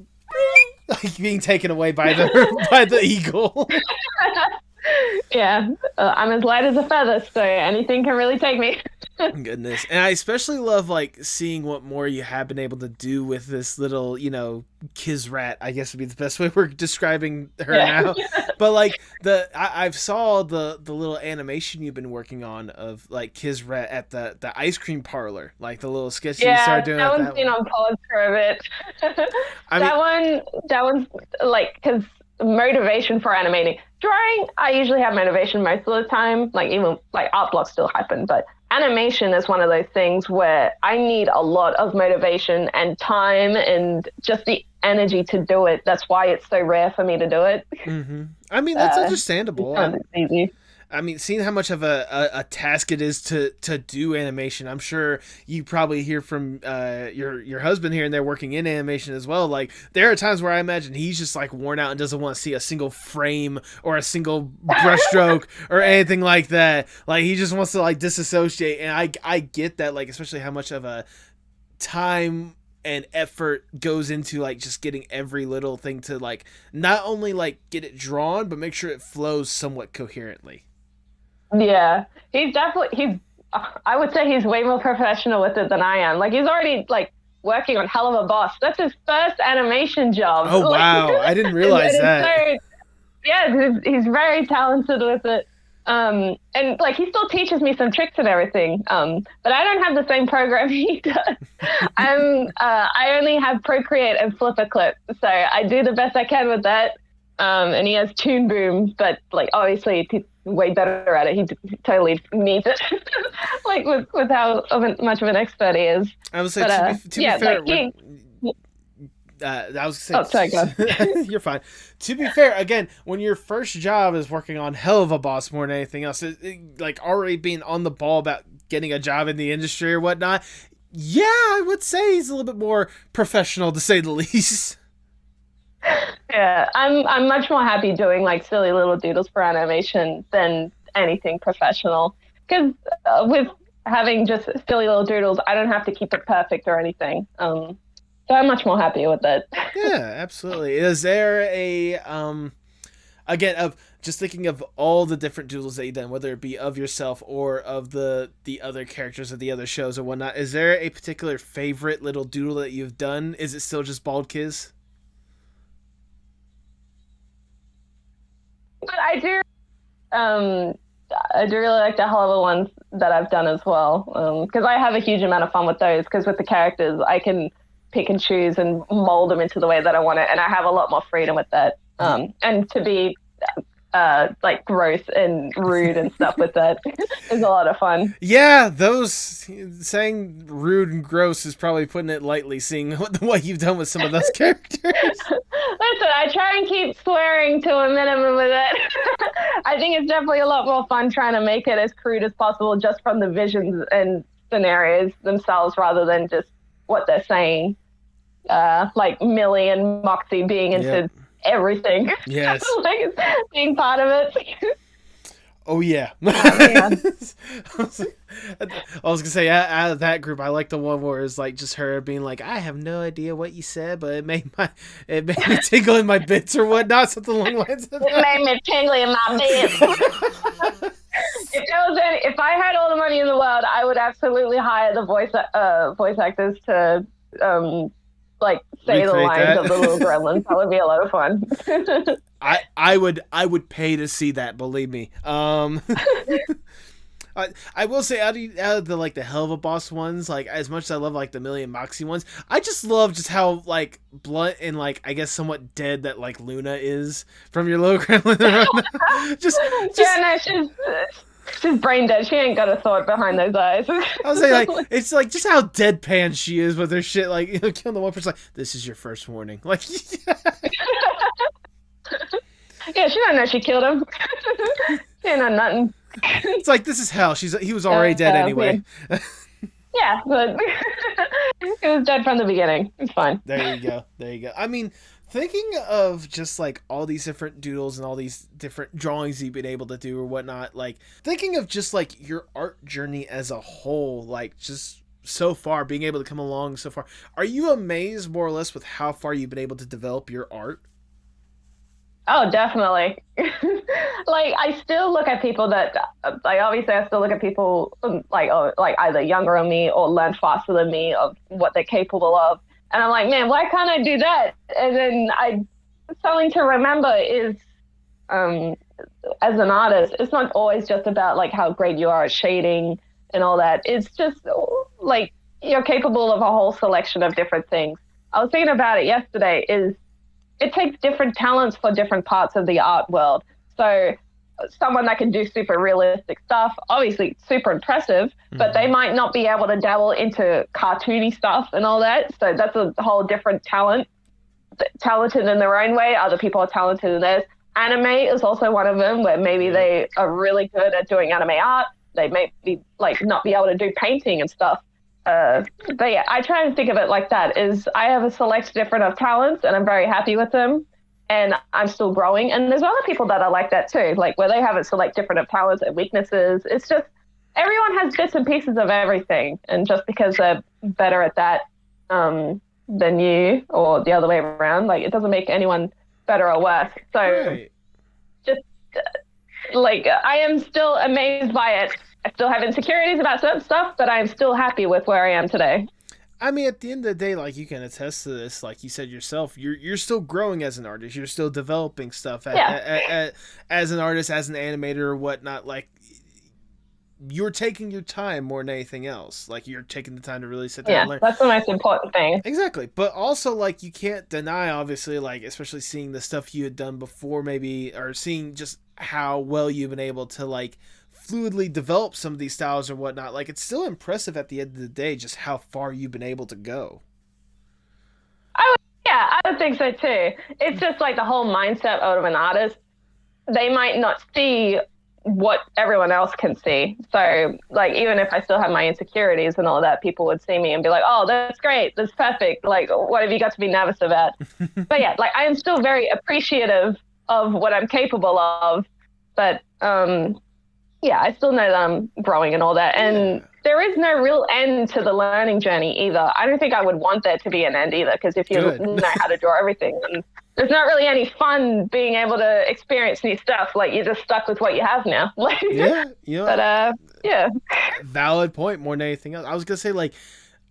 Like being taken away by the eagle. Yeah, I'm as light as a feather, so anything can really take me. Goodness. And I especially love like seeing what more you have been able to do with this little, Kiz rat, I guess would be the best way we're describing her now. But like I've saw the little animation you've been working on of like Kiz rat at the ice cream parlor, like the little sketch you started doing. That one's been on pause for a bit. That one's like, because motivation for animating. Drawing, I usually have motivation most of the time. Like even like art blocks still happen, but animation is one of those things where I need a lot of motivation and time and just the energy to do it. That's why it's so rare for me to do it. Mm-hmm. I mean, that's understandable. It's easy. I mean, seeing how much of a task it is to do animation, I'm sure you probably hear from your husband here and there working in animation as well. Like, there are times where I imagine he's just like worn out and doesn't want to see a single frame or a single brushstroke or anything like that. Like, he just wants to like disassociate, and I get that, like, especially how much of a time and effort goes into like just getting every little thing to like not only like get it drawn, but make sure it flows somewhat coherently. Yeah, I would say he's way more professional with it than I am. Like, he's already like working on Hell of a Boss. That's his first animation job. Oh, wow. I didn't realize that. Yeah, he's very talented with it. And like, he still teaches me some tricks and everything. But I don't have the same program he does. I only have Procreate and Flipperclip. So I do the best I can with that. And he has Toon Boom, but like, obviously he's way better at it. He totally needs it. Like with how much of an expert he is. I would say, to be fair, I was saying, sorry, go ahead. You're fine. To be fair, again, when your first job is working on Hell of a Boss more than anything else, like already being on the ball about getting a job in the industry or whatnot, yeah, I would say he's a little bit more professional, to say the least. Yeah, I'm much more happy doing like silly little doodles for animation than anything professional. Because with having just silly little doodles, I don't have to keep it perfect or anything. So I'm much more happy with it. Yeah, absolutely. Is there a again, of just thinking of all the different doodles that you've done, whether it be of yourself or of the other characters of the other shows or whatnot, is there a particular favorite little doodle that you've done? Is it still just Bald Kiz? But I do really like the Hell of a ones that I've done as well, because I have a huge amount of fun with those, because with the characters I can pick and choose and mold them into the way that I want it, and I have a lot more freedom with that. And to be like gross and rude and stuff with that is a lot of fun. Yeah, those saying rude and gross is probably putting it lightly, seeing what you've done with some of those characters. Listen, I try and keep swearing to a minimum with it. I think it's definitely a lot more fun trying to make it as crude as possible just from the visions and scenarios themselves rather than just what they're saying. Like Millie and Moxie being into everything. Yes. Like being part of it. Oh yeah. man. I was gonna say out of that group, I like the one where it's like just her being like, "I have no idea what you said, but it made me tingle in my bits or whatnot," something along the lines of It made me tingly in my bed. If I had all the money in the world, I would absolutely hire the voice actors to like say the Recreate lines that. of the little gremlins. That would be a lot of fun. I would pay to see that. Believe me. I will say out of the like the Hell of a Boss ones, like as much as I love like the Million Moxie ones, I just love just how like blunt and like I guess somewhat dead that like Luna is from your little gremlin. just Yeah, no, she's brain dead. She ain't got a thought behind those eyes. I was saying like it's like just how deadpan she is with her shit. Like killing the one person, like this is your first warning. Like yeah, she don't know she killed him. She ain't know nothing. it's like this is hell. He was already dead anyway. Yeah, but he was dead from the beginning. It's fine. There you go. I mean, thinking of just like all these different doodles and all these different drawings you've been able to do or whatnot, like thinking of just like your art journey as a whole, like just so far, being able to come along so far, are you amazed more or less with how far you've been able to develop your art? Oh, definitely. Like, I still look at people that, like, obviously, I still look at people like either younger than me or learn faster than me of what they're capable of, and I'm like, man, why can't I do that? And then something to remember is, as an artist, it's not always just about like how great you are at shading and all that. It's just like you're capable of a whole selection of different things. I was thinking about it yesterday. It takes different talents for different parts of the art world. So someone that can do super realistic stuff, obviously super impressive, but they might not be able to dabble into cartoony stuff and all that. So that's a whole different talent, talented in their own way. Other people are talented in theirs. Anime is also one of them where maybe they are really good at doing anime art. They may be like not be able to do painting and stuff. But yeah, I try and think of it like that, is I have a select different of talents and I'm very happy with them and I'm still growing. And there's other people that are like that too, like where they have a select different of talents and weaknesses. It's just everyone has bits and pieces of everything. And just because they're better at that than you or the other way around, like it doesn't make anyone better or worse. So Right. just like I am still amazed by it. I still have insecurities about certain stuff, but I'm still happy with where I am today. I mean, at the end of the day, like you can attest to this, like you said yourself, you're still growing as an artist. You're still developing stuff as an artist, as an animator or whatnot. Like you're taking your time more than anything else. Like you're taking the time to really sit down and learn. That's the most important thing. Exactly. But also, like, you can't deny, obviously, like, especially seeing the stuff you had done before, maybe, or seeing just how well you've been able to, like, fluidly develop some of these styles or whatnot. Like, it's still impressive at the end of the day just how far you've been able to go. I would think so too. It's just like the whole mindset of an artist. They might not see what everyone else can see. So, like, even if I still have my insecurities and all that, people would see me and be like, oh, that's great. That's perfect. Like, what have you got to be nervous about? But yeah, like, I am still very appreciative of what I'm capable of. But, yeah, I still know that I'm growing and all that. And there is no real end to the learning journey either. I don't think I would want there to be an end either, because if you know how to draw everything, then there's not really any fun being able to experience new stuff. Like, you're just stuck with what you have now. Like, Yeah, you know, but yeah. valid point more than anything else. I was gonna say, like,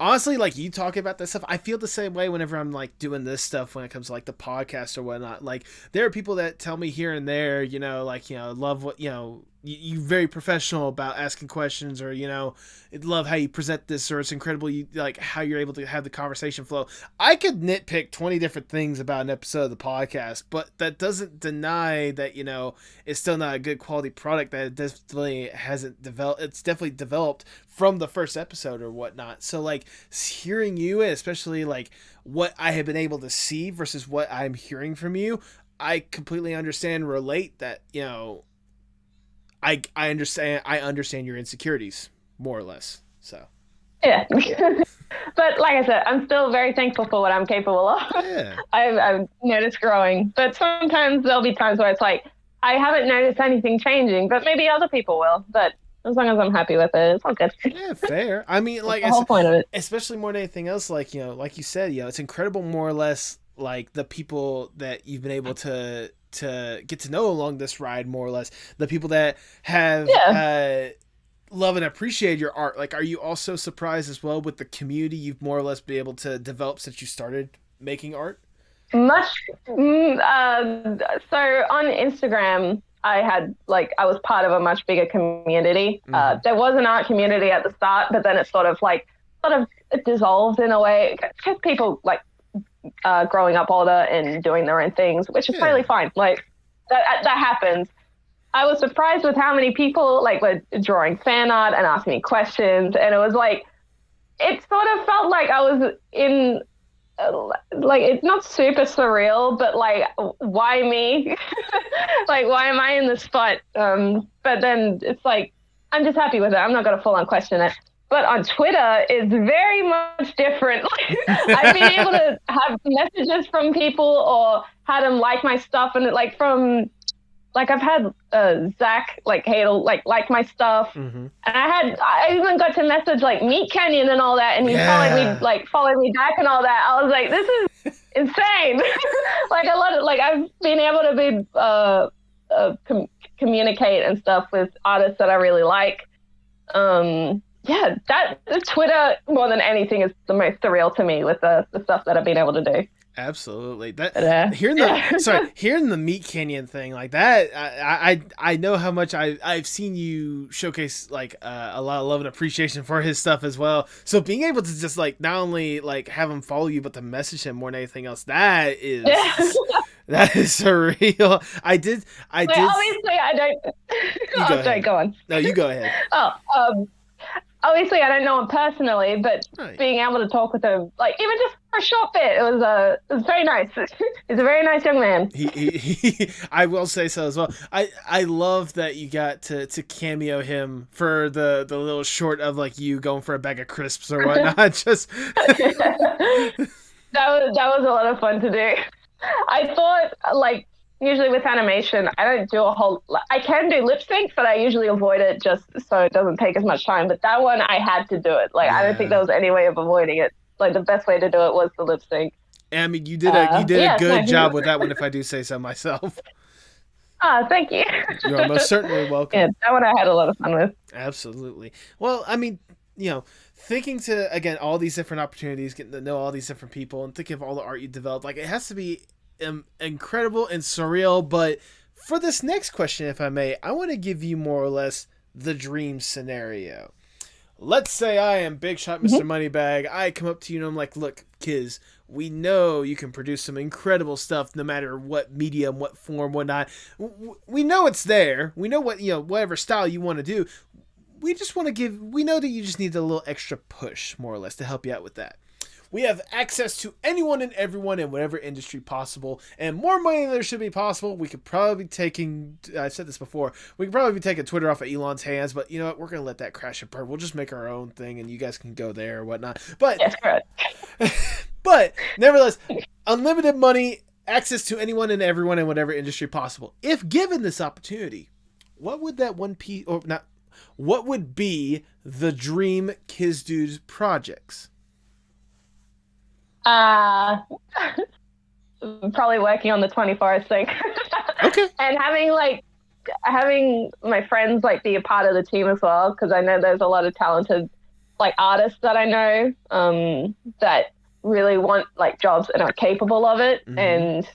honestly, like, you talking about this stuff, I feel the same way whenever I'm like doing this stuff when it comes to like the podcast or whatnot. Like, there are people that tell me here and there, you know, like, you know, love what, you know, you're very professional about asking questions, or, you know, love how you present this, or it's incredible you like how you're able to have the conversation flow. I could nitpick 20 different things about an episode of the podcast, but that doesn't deny that, you know, it's still not a good quality product, that it definitely hasn't developed. It's definitely developed from the first episode or whatnot. So, like, hearing you, and especially like what I have been able to see versus what I'm hearing from you, I completely understand, relate that, you know, I understand your insecurities more or less. So Yeah. But like I said, I'm still very thankful for what I'm capable of. yeah, I've noticed growing. But sometimes there'll be times where it's like, I haven't noticed anything changing, but maybe other people will. But as long as I'm happy with it, it's all good. Yeah, fair. I mean, like, the whole point of it. especially more than anything else, like, like you said, it's incredible, more or less, like the people that you've been able to get to know along this ride, more or less, the people that have love and appreciate your art. Like, are you also surprised as well with the community you've more or less been able to develop since you started making art? Much. So on Instagram, I was part of a much bigger community. There was an art community at the start, but then it sort of dissolved in a way. Just people like growing up older and doing their own things, which is totally fine. Like that happens. I was surprised with how many people were drawing fan art and asking me questions, and it was like, it sort of felt like I was in. It's not super surreal, but why me? Why am I in the spot? But then it's like, I'm just happy with it. I'm not going to full on question it. But on Twitter, it's very much different. I've been able to have messages from people or had them like my stuff, and I've had Zach Hadel like my stuff, and I even got to message MeatCanyon and all that, and he followed me back and all that. I was like, this is insane. I love it. I've been able to communicate and stuff with artists that I really like. Twitter more than anything is the most surreal to me with the stuff that I've been able to do. Absolutely. Hearing the MeatCanyon thing like that, I know how much I've seen you showcase a lot of love and appreciation for his stuff as well. So being able to just not only have him follow you, but to message him more than anything else, that is surreal. I did. Obviously, I don't. Go on. No, you go ahead. Obviously, I don't know him personally, but being able to talk with him, even just for a short bit, it was very nice. He's a very nice young man. He I will say so as well. I love that you got to cameo him for the little short of you going for a bag of crisps or whatnot. Just that was a lot of fun to do. I thought usually with animation, I don't do I can do lip sync, but I usually avoid it just so it doesn't take as much time. But that one, I had to do it. I don't think there was any way of avoiding it. The best way to do it was the lip sync. I mean, you did a good job with that one, if I do say so myself. Thank you. You're most certainly welcome. Yeah, that one I had a lot of fun with. Absolutely. Well, I mean, thinking to, again, all these different opportunities, getting to know all these different people, and thinking of all the art you developed, it has to be incredible and surreal. But for this next question, if I may, I want to give you more or less the dream scenario. Let's say I am Big Shot Mr. Moneybag. I come up to you and I'm like, look, Kiz, we know you can produce some incredible stuff no matter what medium, what form, whatnot. We know it's there. We know what, whatever style you want to do. We know that you just need a little extra push, more or less, to help you out with that. We have access to anyone and everyone in whatever industry possible, and more money than there should be possible. We could probably be taking, I've said this before, we could probably be taking Twitter off of Elon's hands, but you know what? We're going to let that crash and burn. We'll just make our own thing, and you guys can go there or whatnot. But, yes, correct. But, nevertheless, unlimited money, access to anyone and everyone in whatever industry possible. If given this opportunity, what would that one piece, or not, what would be the dream Cizdude projects? Probably working on the 24th thing. Okay. And having my friends be a part of the team as well, because I know there's a lot of talented artists that I know that really want jobs and are capable of it, and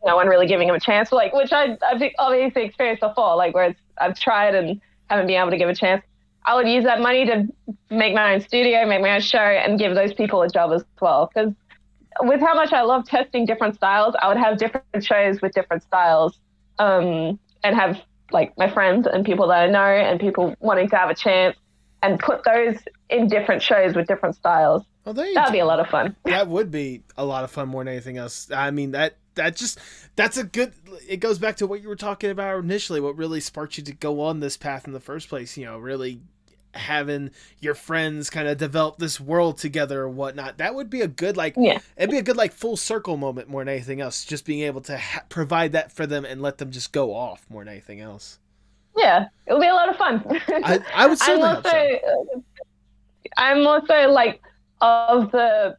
no one really giving them a chance. Which I've obviously experienced before, where I've tried and haven't been able to give a chance. I would use that money to make my own studio, make my own show, and give those people a job as well. Because with how much I love testing different styles, I would have different shows with different styles, and have my friends and people that I know and people wanting to have a chance, and put those in different shows with different styles. Well, that'd be a lot of fun. That would be a lot of fun more than anything else. I mean, that's a good, it goes back to what you were talking about initially, what really sparked you to go on this path in the first place, really having your friends kind of develop this world together or whatnot. That would be a good Yeah. it'd be a good full circle moment more than anything else. Just being able to provide that for them and let them just go off more than anything else. Yeah, it'll be a lot of fun. I would certainly hope so. I'm also like of the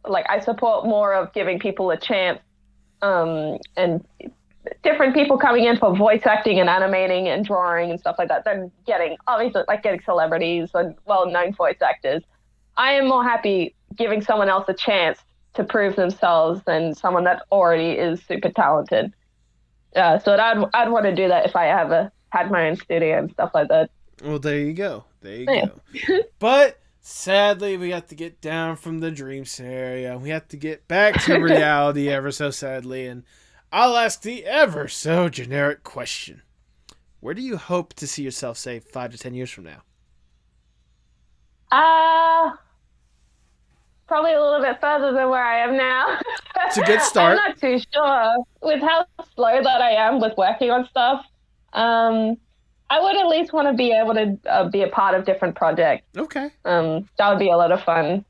like I support more of giving people a chance, and different people coming in for voice acting and animating and drawing and stuff like that than getting celebrities and well-known voice actors. I am more happy giving someone else a chance to prove themselves than someone that already is super talented. So I'd want to do that if I had my own studio and stuff like that. Well, there you go. Go. But sadly, we have to get down from the dream scenario. We have to get back to reality ever so sadly. And I'll ask the ever so generic question. Where do you hope to see yourself, say, 5 to 10 years from now? Probably a little bit further than where I am now. It's a good start. I'm not too sure. With how slow that I am with working on stuff, I would at least want to be able to be a part of different projects. Okay. That would be a lot of fun.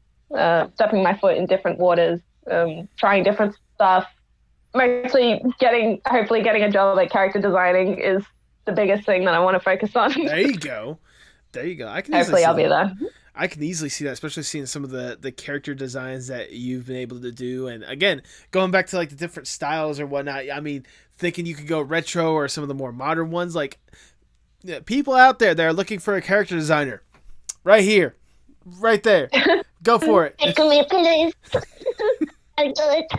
Stepping my foot in different waters, trying different stuff. Mostly hopefully getting a job at character designing is the biggest thing that I want to focus on. There you go. I can Hopefully I'll be there. I can easily see that, especially seeing some of the character designs that you've been able to do. And again, going back to the different styles or whatnot, I mean, thinking you could go retro or some of the more modern ones, people out there that are looking for a character designer, right here, right there, go for it. Take me, please. I do it.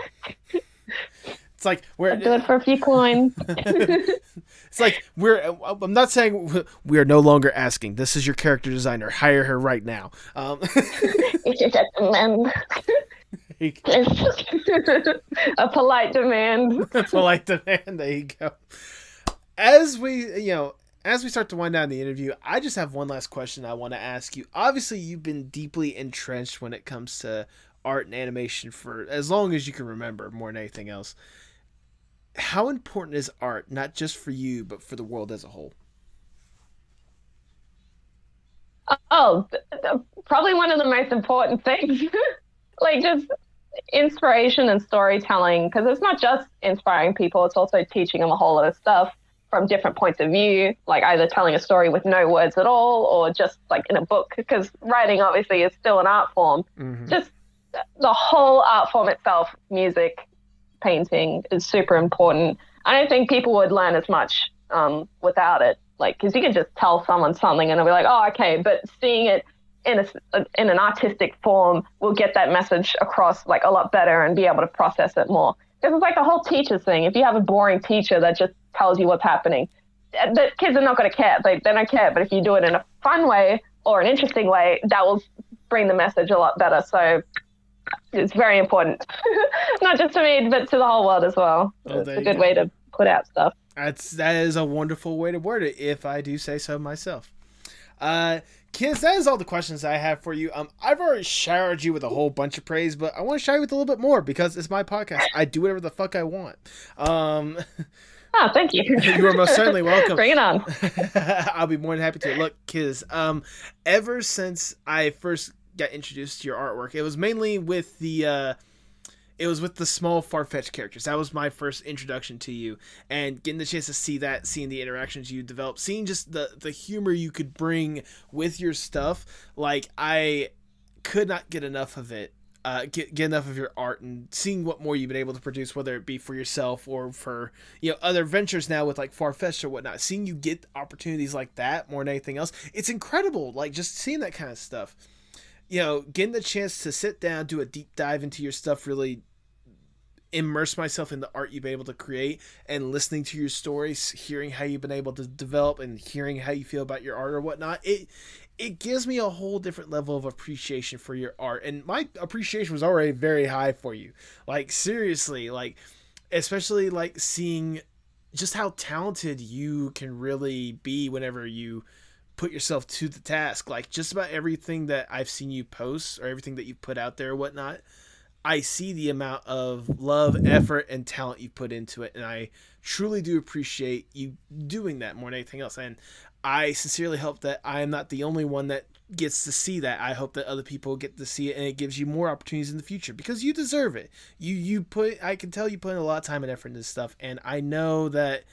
It's like I'll do it for a few coins. It's like I'm not saying we are no longer asking. This is your character designer. Hire her right now. It is a demand. Please. A polite demand. Polite demand. There you go. As we start to wind down the interview, I just have one last question I want to ask you. Obviously, you've been deeply entrenched when it comes to art and animation for as long as you can remember, more than anything else. How important is art, not just for you, but for the world as a whole? Oh, probably one of the most important things. Just inspiration and storytelling, because it's not just inspiring people, it's also teaching them a whole lot of stuff from different points of view, either telling a story with no words at all or just in a book, because writing obviously is still an art form. Mm-hmm. Just the whole art form itself, music, painting, is super important. I don't think people would learn as much without it, because you can just tell someone something and they'll be like, oh, okay, but seeing it in an artistic form will get that message across a lot better and be able to process it more. Because it's the whole teacher's thing. If you have a boring teacher that just tells you what's happening, the kids are not going to care. They don't care. But if you do it in a fun way or an interesting way, that will bring the message a lot better. So it's very important, not just to me, but to the whole world as well. Oh, it's a good way to put out stuff. That is a wonderful way to word it, if I do say so myself. Kids, that is all the questions I have for you. I've already showered you with a whole bunch of praise, but I want to shower you with a little bit more because it's my podcast. I do whatever the fuck I want. Oh, thank you. You are most certainly welcome. Bring it on. I'll be more than happy to. Look, kids, ever since I first got introduced to your artwork, it was mainly with the small farfetched characters. That was my first introduction to you, and getting the chance to see that, seeing the interactions you developed, seeing just the humor you could bring with your stuff. I could not get enough of it. Get enough of your art, and seeing what more you've been able to produce, whether it be for yourself or for other ventures now with farfetched or whatnot. Seeing you get opportunities like that more than anything else, it's incredible. Just seeing that kind of stuff. Getting the chance to sit down, do a deep dive into your stuff, really immerse myself in the art you've been able to create, and listening to your stories, hearing how you've been able to develop and hearing how you feel about your art or whatnot, it gives me a whole different level of appreciation for your art. And my appreciation was already very high for you. Seriously, especially seeing just how talented you can really be whenever you put yourself to the task. Just about everything that I've seen you post or everything that you put out there or whatnot, I see the amount of love, effort, and talent you put into it, and I truly do appreciate you doing that more than anything else. And I sincerely hope that I am not the only one that gets to see that. I hope that other people get to see it, and it gives you more opportunities in the future because you deserve it. I can tell you put in a lot of time and effort into this stuff, and I know that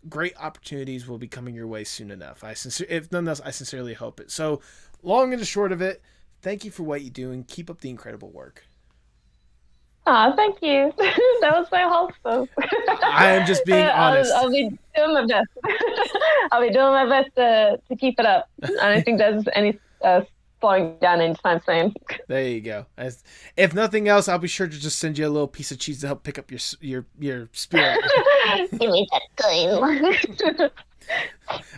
great opportunities will be coming your way soon enough. If none else, I sincerely hope it. So, long and the short of it, thank you for what you do, and keep up the incredible work. Thank you. That was so wholesome. I am just being honest. I'll be doing my best. I'll be doing my best to keep it up. I don't think there's any slowing down anytime soon. There you go. If nothing else, I'll be sure to just send you a little piece of cheese to help pick up your spirit. Give me that coin.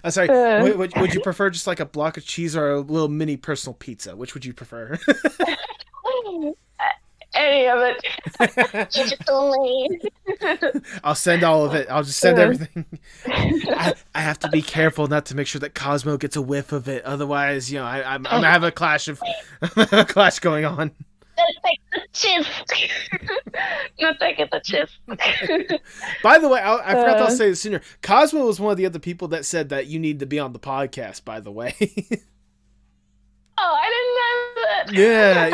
I'm sorry. Would you prefer just like a block of cheese or a little mini personal pizza? Which would you prefer? Any of it. Just only. I'll send all of it. I'll just send everything. I have to be careful not to make sure that Cosmo gets a whiff of it. Otherwise, I'm gonna have a clash going on. Let's take the chips. Not taking the chips. By the way, I forgot to say this sooner. Cosmo was one of the other people that said that you need to be on the podcast, by the way. Oh, I didn't know that. Yeah.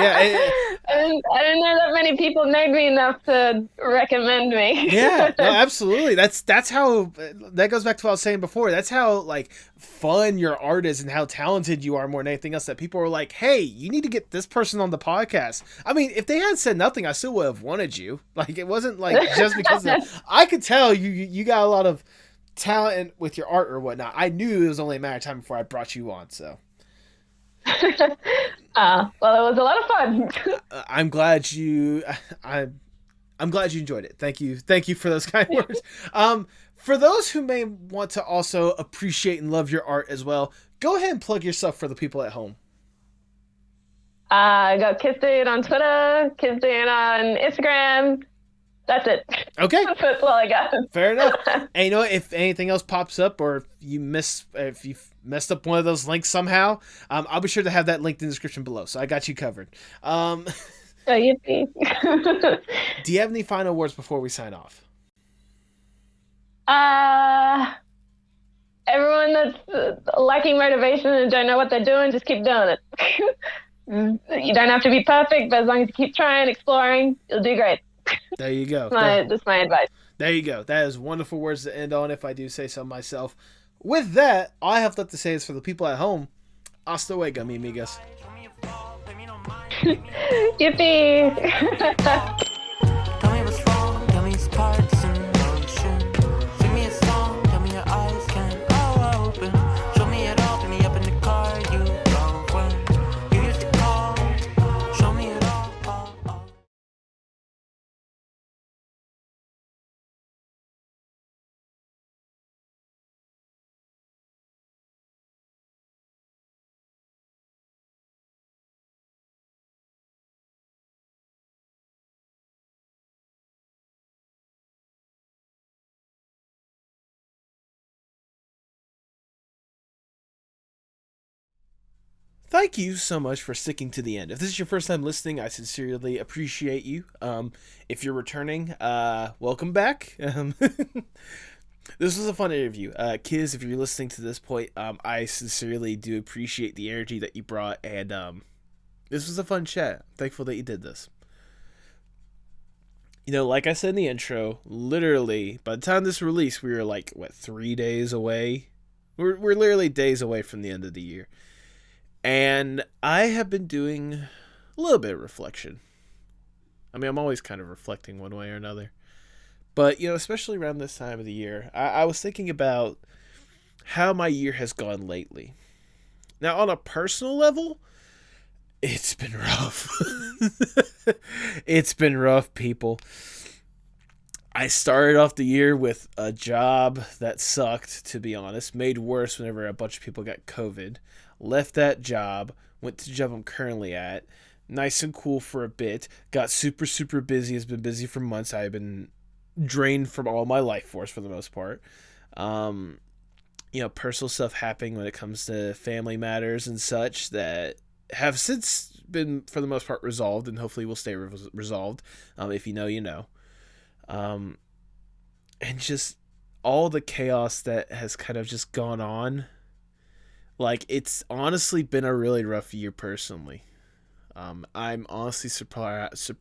I didn't know that many people made me enough to recommend me. Yeah, no, absolutely. That's how that goes back to what I was saying before. That's how like fun your art is and how talented you are more than anything else. That people are like, hey, you need to get this person on the podcast. I mean, if they had said nothing, I still would have wanted you. Like it wasn't like just because I could tell you got a lot of talent with your art or whatnot. I knew it was only a matter of time before I brought you on. So. Well, it was a lot of fun. I'm glad you enjoyed it. Thank you for those kind words. For those who may want to also appreciate and love your art as well, go ahead and plug yourself for the people at home. I got Cizdude on Twitter, Cizdude on Instagram. That's it. Okay. That's all I got. Fair enough. And you know what? If anything else pops up or if you messed up one of those links somehow, I'll be sure to have that linked in the description below. So I got you covered. Oh, yippee. Do you have any final words before we sign off? Everyone that's lacking motivation and don't know what they're doing, just keep doing it. You don't have to be perfect, but as long as you keep trying, exploring, you'll do great. There you go. That's my advice. There you go. That is wonderful words to end on, if I do say so myself. With that, all I have left to say is for the people at home, hasta luego, mi amigas. Yippee! Thank you so much for sticking to the end. If this is your first time listening, I sincerely appreciate you. If you're returning, welcome back. This was a fun interview. Kiz, if you're listening to this point, I sincerely do appreciate the energy that you brought, and this was a fun chat. I'm thankful that you did this. You know, like I said in the intro, literally, by the time this released, we were like, 3 days away? We're literally days away from the end of the year. And I have been doing a little bit of reflection. I mean, I'm always kind of reflecting one way or another. But, you know, especially around this time of the year, I was thinking about how my year has gone lately. Now, on a personal level, it's been rough. It's been rough, people. I started off the year with a job that sucked, to be honest. Made worse whenever a bunch of people got COVID. Left that job, went to the job I'm currently at. Nice and cool for a bit. Got super, super busy. Has been busy for months. I've been drained from all my life force for the most part. You know, personal stuff happening when it comes to family matters and such that have since been, for the most part, resolved and hopefully will stay resolved. If you know, you know. And just all the chaos that has kind of just gone on Like, it's honestly been a really rough year personally. I'm honestly surprised.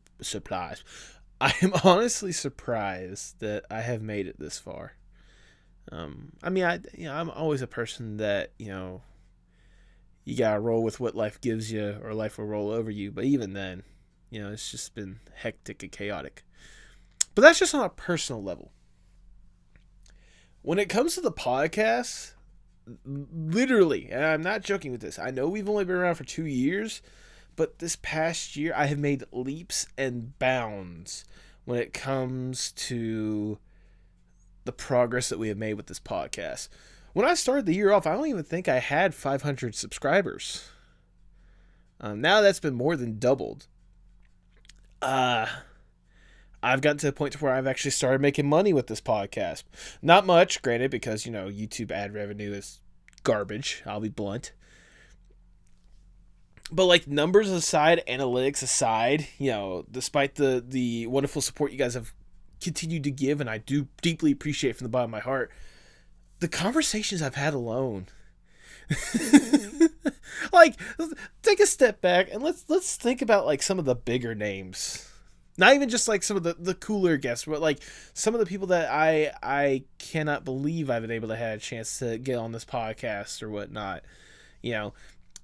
I'm honestly surprised that I have made it this far. I mean, I'm always a person that, you gotta roll with what life gives you, or life will roll over you. But even then, it's just been hectic and chaotic. But that's just on a personal level. When it comes to the podcast, literally, and I'm not joking with this, I know we've only been around for 2 years, but this past year I have made leaps and bounds when it comes to the progress that we have made with this podcast. When I started the year off, I don't even think I had 500 subscribers. Now that's been more than doubled. I've gotten to the point where I've actually started making money with this podcast. Not much, granted, because, YouTube ad revenue is garbage. I'll be blunt. But, like, numbers aside, analytics aside, despite the wonderful support you guys have continued to give, and I do deeply appreciate from the bottom of my heart, the conversations I've had alone. Like, take a step back and let's think about, like, some of the bigger names. Not even just, like, some of the cooler guests, but, like, some of the people that I cannot believe I've been able to have a chance to get on this podcast or whatnot.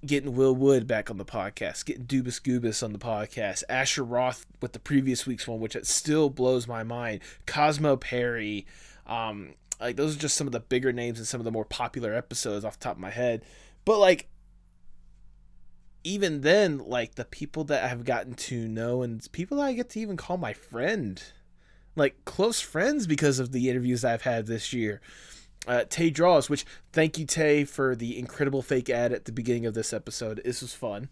Getting Will Wood back on the podcast, getting Dubus Goobus on the podcast, Asher Roth with the previous week's one, which it still blows my mind, Cosmo Perry, like, those are just some of the bigger names and some of the more popular episodes off the top of my head. But, like, even then, like, the people that I've gotten to know and people that I get to even call my friend, like, close friends because of the interviews I've had this year. Tay Draws, which, thank you, Tay, for the incredible fake ad at the beginning of this episode. This was fun.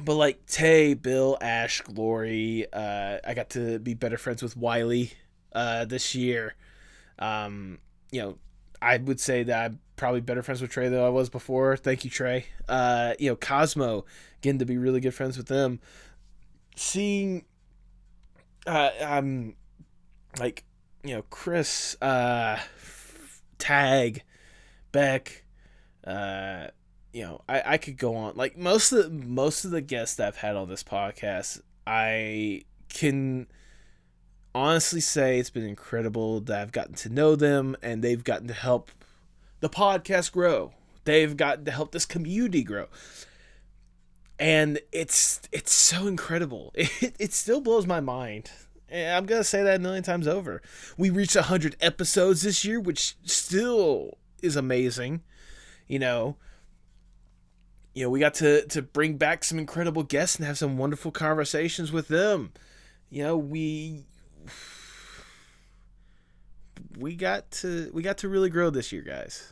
But, like, Tay, Bill, Ash, Glory, I got to be better friends with Wiley this year. I would say that I'm probably better friends with Trey than I was before. Thank you, Trey. Cosmo, getting to be really good friends with them. Seeing, Chris, Tag, Beck, I could go on. Like, most of the guests that I've had on this podcast, I can honestly say it's been incredible that I've gotten to know them, and they've gotten to help the podcast grow. They've gotten to help this community grow. And it's so incredible. It still blows my mind. And I'm going to say that a million times over. We reached 100 episodes this year, which still is amazing. We got to bring back some incredible guests and have some wonderful conversations with them. We got to really grow this year, guys.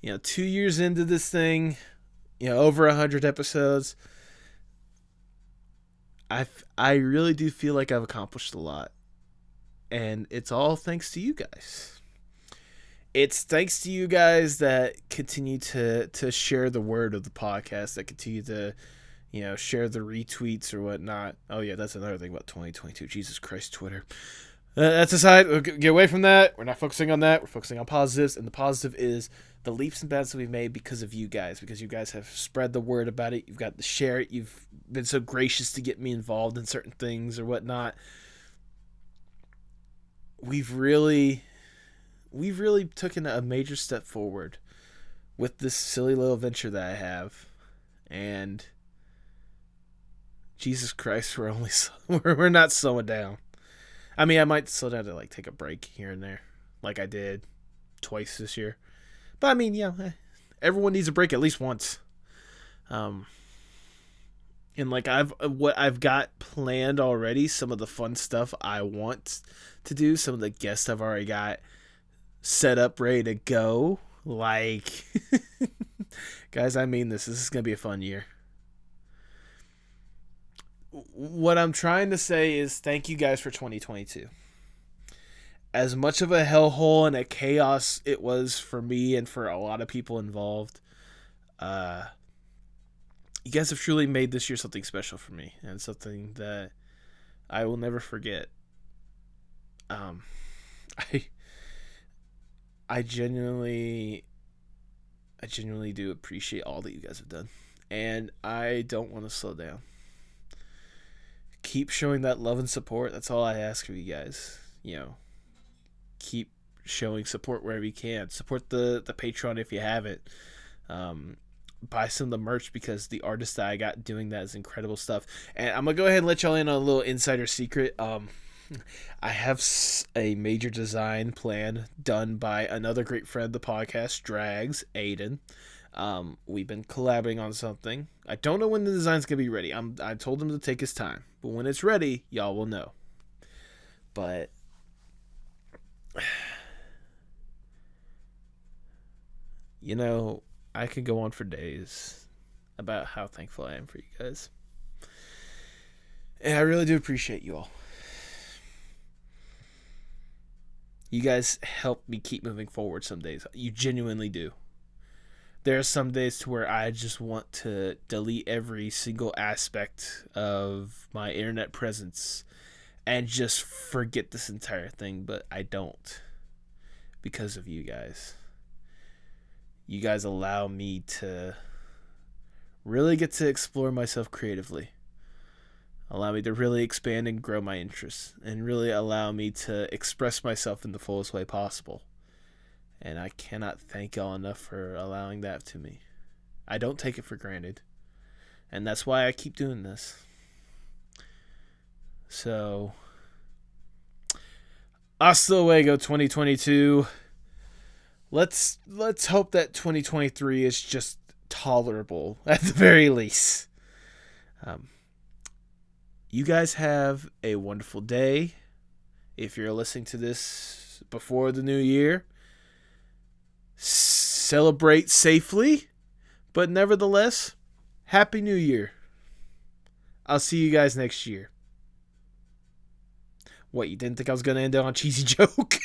2 years into this thing, over 100 episodes. I really do feel like I've accomplished a lot. And it's all thanks to you guys. It's thanks to you guys that continue to share the word of the podcast, that continue to, share the retweets or whatnot. Oh, yeah, that's another thing about 2022. Jesus Christ, Twitter. That's aside. We'll get away from that. We're not focusing on that. We're focusing on positives. And the positive is the leaps and bounds that we've made because of you guys. Because you guys have spread the word about it. You've got to share it. You've been so gracious to get me involved in certain things or whatnot. We've really taken a major step forward with this silly little venture that I have. And Jesus Christ, we're not slowing down. I mean, I might slow down to, like, take a break here and there, like I did twice this year. But I mean, everyone needs a break at least once. And, like, what I've got planned already, some of the fun stuff I want to do, some of the guests I've already got set up, ready to go. Like, guys, I mean this. This is gonna be a fun year. What I'm trying to say is thank you guys for 2022. As much of a hellhole and a chaos it was for me and for a lot of people involved, you guys have truly made this year something special for me and something that I will never forget. I genuinely I genuinely do appreciate all that you guys have done. And I don't want to slow down. Keep showing that love and support. That's all I ask of you guys. You know, keep showing support wherever you can. Support the Patreon if you haven't. Buy some of the merch because the artist that I got doing that is incredible stuff. And I'm going to go ahead and let y'all in on a little insider secret. I have a major design plan done by another great friend of the podcast, Drags, Aiden. We've been collaborating on something. I don't know when the design's going to be ready. I told him to take his time. But when it's ready, y'all will know. But you know, I could go on for days about how thankful I am for you guys. And I really do appreciate you all. You guys help me keep moving forward some days. You genuinely do. There are some days to where I just want to delete every single aspect of my internet presence and just forget this entire thing, but I don't because of you guys. You guys allow me to really get to explore myself creatively. Allow me to really expand and grow my interests, and really allow me to express myself in the fullest way possible. And I cannot thank y'all enough for allowing that to me. I don't take it for granted. And that's why I keep doing this. So, hasta luego 2022. Let's hope that 2023 is just tolerable at the very least. You guys have a wonderful day. If you're listening to this before the new year, celebrate safely, but nevertheless, Happy New Year. I'll see you guys next year. What, you didn't think I was going to end it on a cheesy joke?